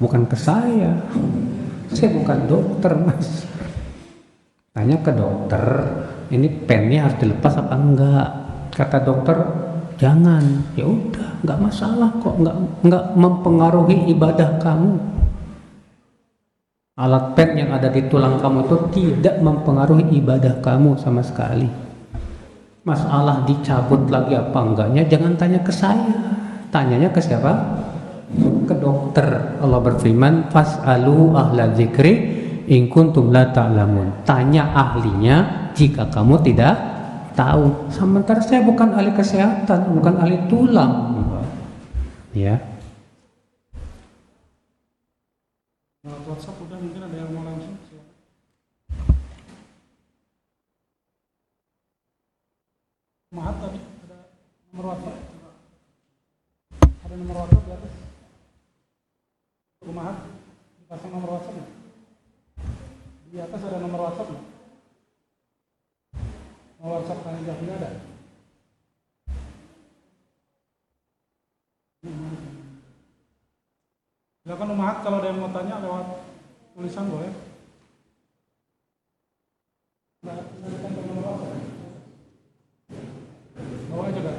B: bukan ke saya. Saya bukan dokter, Mas. Tanya ke dokter, ini pennya harus dilepas apa enggak? Kata dokter, jangan. Ya udah, nggak masalah kok, nggak mempengaruhi ibadah kamu. Alat pen yang ada di tulang kamu itu tidak mempengaruhi ibadah kamu sama sekali. Masalah dicabut lagi apa enggaknya jangan tanya ke saya. Tanyanya ke siapa? Ke dokter. Allah berfirman, fas'alu ahla dzikri in kuntum la ta'lamun. Tanya ahlinya jika kamu tidak tahu. Sementara saya bukan ahli kesehatan, bukan ahli tulang. Ya.
C: WhatsApp udah, mungkin ada yang mau langsung. Maaf tadi ada nomor WhatsApp. Ada nomor WhatsApp di atas. Maaf, dipasang nomor WhatsApp ya? Di atas ada nomor WhatsApp ya? Nomor WhatsApp Tanya Jahri ada? Silakan Umahat, kalau ada yang mau tanya lewat tulisan boleh. Bawa aja kan.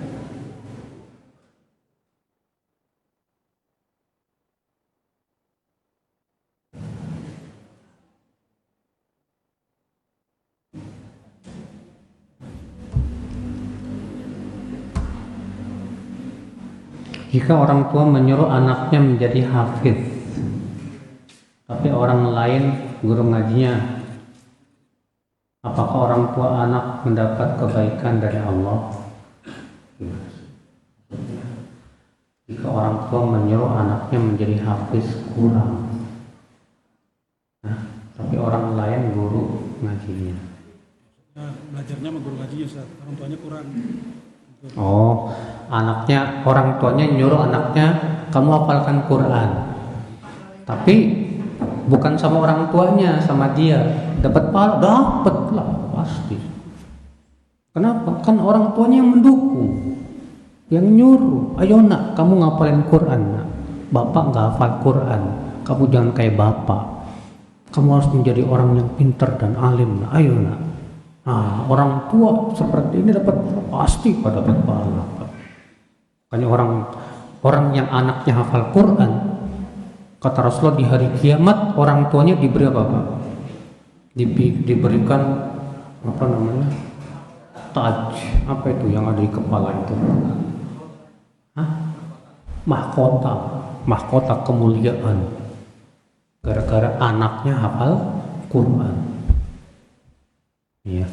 B: Jika orang tua menyuruh anaknya menjadi hafiz, tapi orang lain guru ngajinya, apakah orang tua anak mendapat kebaikan dari Allah? Jika orang tua menyuruh anaknya menjadi hafiz kurang, tapi orang lain guru ngajinya.
C: Nah, belajarnya sama guru ngajinya, Ustaz. Orang tuanya kurang.
B: Oh, orang tuanya nyuruh anaknya kamu hafalkan Quran, tapi bukan sama orang tuanya, sama dia. Dapat pahala, dapat lah pasti. Kenapa? Kan orang tuanya yang mendukung, yang nyuruh. Ayo nak, kamu ngapalin Quran nak. Bapak nggak hafal Quran, kamu jangan kayak bapak. Kamu harus menjadi orang yang pintar dan alim nak. Ayo nak. Nah, orang tua seperti ini pasti pada dapat pahala. Makanya orang yang anaknya hafal Quran, kata Rasulullah di hari kiamat orang tuanya diberi apa Pak? Diberikan apa namanya? Taj, apa itu yang ada di kepala itu? Mahkota kemuliaan. Gara-gara anaknya hafal Quran. Iya.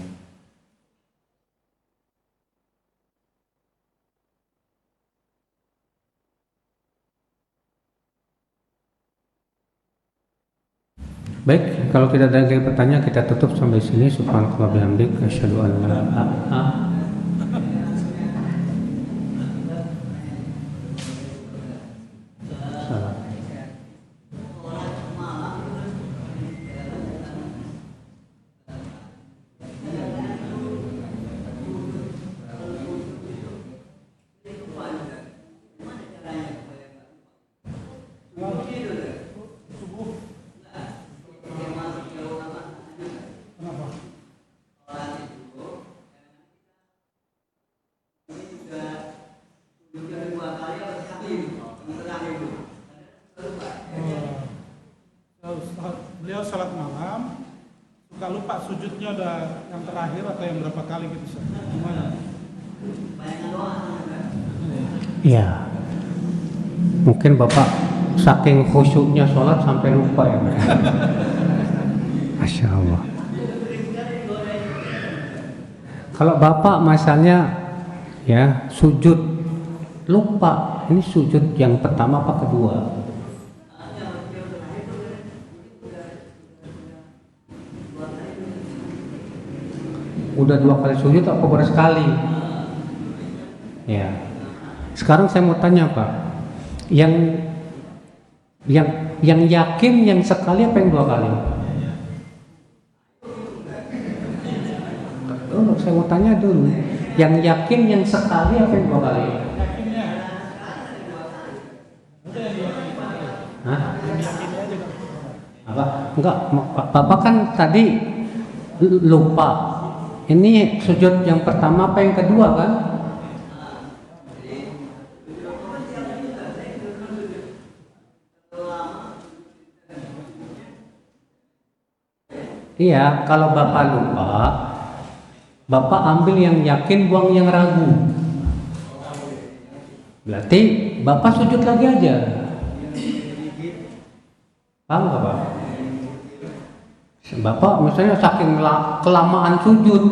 B: Baik, kalau tidak ada lagi pertanyaan kita tutup sampai sini. Subhanallahi bihamdihi asyhadu an la ilaha
C: Beliau salat malam suka lupa sujudnya udah yang terakhir atau yang berapa kali gitu, Ustaz. Gimana?
B: Iya. Mungkin Bapak saking khusyuknya sholat sampai lupa ya. Masya Allah. Kalau bapak misalnya ya sujud lupa, ini sujud yang pertama apa kedua? Udah 2 kali sujud apa baru sekali? Ya. Sekarang saya mau tanya Pak, yang yakin yang sekali apa yang 2 kali? Oh, saya mau tanya dulu, yang yakin yang sekali apa yang 2 kali? Hah? Apa? Enggak, Bapak kan tadi lupa. Ini sujud yang pertama apa yang kedua kan? Iya, kalau Bapak lupa, Bapak ambil yang yakin, buang yang ragu. Berarti Bapak sujud lagi aja. Paham nggak Pak? Bapak misalnya saking kelamaan sujud,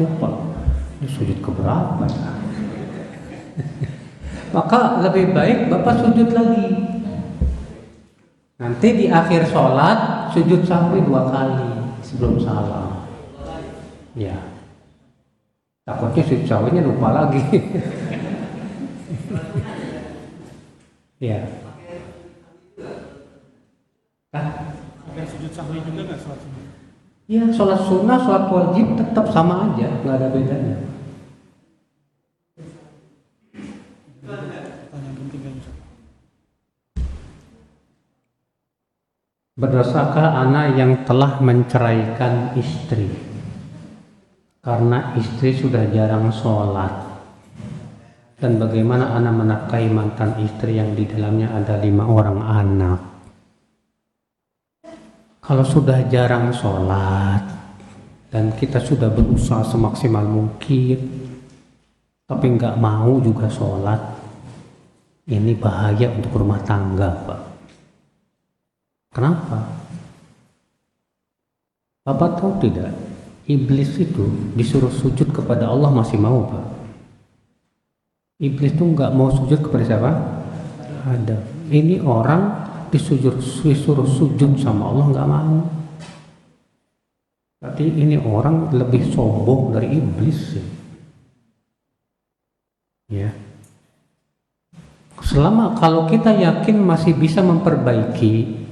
B: lupa, ini sujud keberapa ya? Maka lebih baik Bapak sujud lagi. Nanti di akhir sholat sujud sahwi 2 kali sebelum salam. Ya, takutnya sujud sahwinya lupa lagi. Ya.
C: Ada sujud sahwi juga nggak sholat sunnah?
B: Ya, sholat sunnah, sholat wajib tetap sama aja, nggak ada bedanya.
C: Pertanyaan penting kan Ustaz.
B: Berdosakah anak yang telah menceraikan istri karena istri sudah jarang sholat, dan bagaimana anak menafkahi mantan istri yang di dalamnya ada 5 orang anak? Kalau sudah jarang sholat dan kita sudah berusaha semaksimal mungkin tapi nggak mau juga sholat, ini bahaya untuk rumah tangga Pak. Kenapa? Bapak tahu tidak, iblis itu disuruh sujud kepada Allah masih mau Pak. Iblis itu nggak mau sujud kepada siapa? Ada. Ini orang disuruh sujud sama Allah nggak mau. Berarti ini orang lebih sombong dari iblis. Ya. Selama kalau kita yakin masih bisa memperbaiki,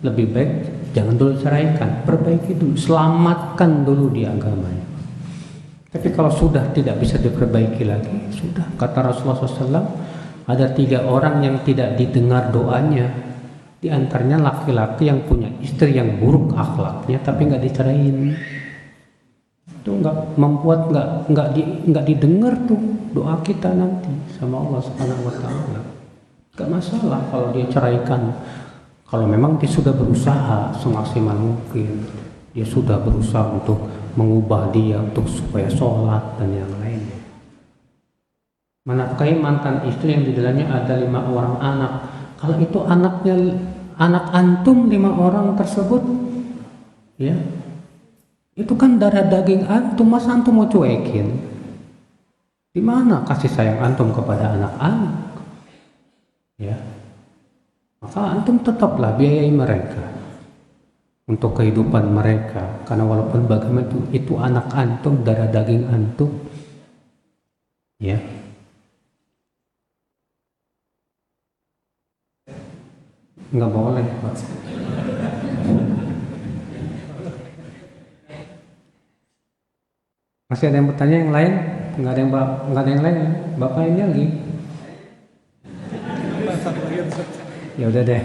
B: lebih baik jangan dulu ceraikan, perbaiki dulu, selamatkan dulu di agamanya. Tapi kalau sudah tidak bisa diperbaiki lagi, sudah kata Rasulullah SAW, ada 3 orang yang tidak didengar doanya. Di antaranya laki-laki yang punya istri yang buruk akhlaknya tapi nggak diceraiin. Itu nggak membuat nggak didengar tuh doa kita nanti sama Allah Subhanahu Wa Taala. Nggak masalah kalau dia ceraikan. Kalau memang dia sudah berusaha semaksimal mungkin, dia sudah berusaha untuk mengubah dia untuk supaya sholat dan yang lainnya. Menafkahi mantan istri yang di dalamnya ada 5 orang anak. Kalau itu anak antum 5 orang tersebut, ya, itu kan darah daging antum, masa antum mau cuekin? Di mana kasih sayang antum kepada anak-anak? Ya, maka antum tetaplah biayai mereka untuk kehidupan mereka, karena walaupun bagaimana itu anak antum, darah daging antum, ya. Nggak boleh Pak. Masih ada yang bertanya yang lain? Nggak ada yang lain ya? Bapak ini lagi. Ya udah deh.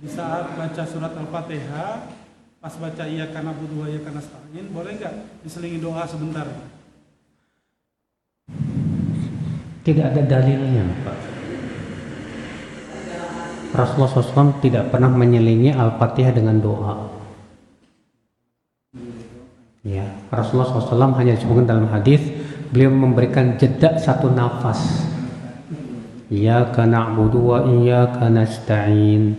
C: Di saat baca surat Al-Fatihah, pas baca iyyaka na'budu wa iyyaka nasta'in, boleh nggak diselingi doa sebentar?
B: Tidak ada dalilnya Pak. Rasulullah SAW tidak pernah menyelingi Al-Fatihah dengan doa. Rasulullah SAW hanya disebutkan dalam hadis, beliau memberikan jeda satu nafas. Iyyaka na'budu wa iyyaka nasta'in.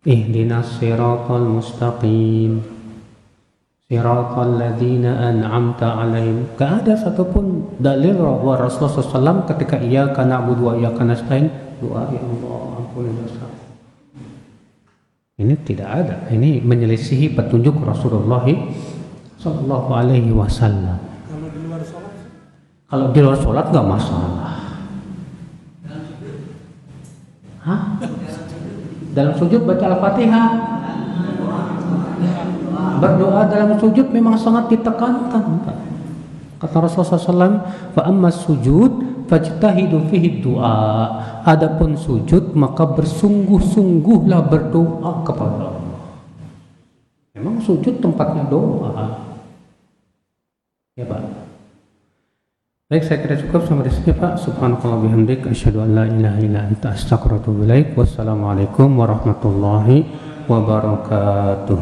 B: Ihdinas siratal mustaqim. Siratal ladzina an'amta 'alaihim. Gak ada satupun dalil bahwa Rasulullah SAW ketika iyyaka na'budu wa iyyaka nasta'in doa ya Allah ampuni dosa. Ini tidak ada. Ini menyelisihi petunjuk Rasulullah Sallallahu Alaihi Wasallam.
C: Kalau di luar sholat?
B: Kalau di luar sholat nggak masalah. Hah? Dalam sujud baca Al-Fatihah. Berdoa dalam sujud memang sangat ditekankan. Kata Rasulullah SAW, fa amma sujud fajtahidu fihi du'a. Adapun sujud maka bersungguh-sungguhlah berdoa kepada Allah. Memang sujud tempatnya doa. Ya Pak. Baik, saya kira cukup sampai di sini Pak. Subhanakallah bihamdik asyhadu an la ilaha illa anta astaghfiruka wa atubu ilaik. Wassalamualaikum warahmatullahi wabarakatuh.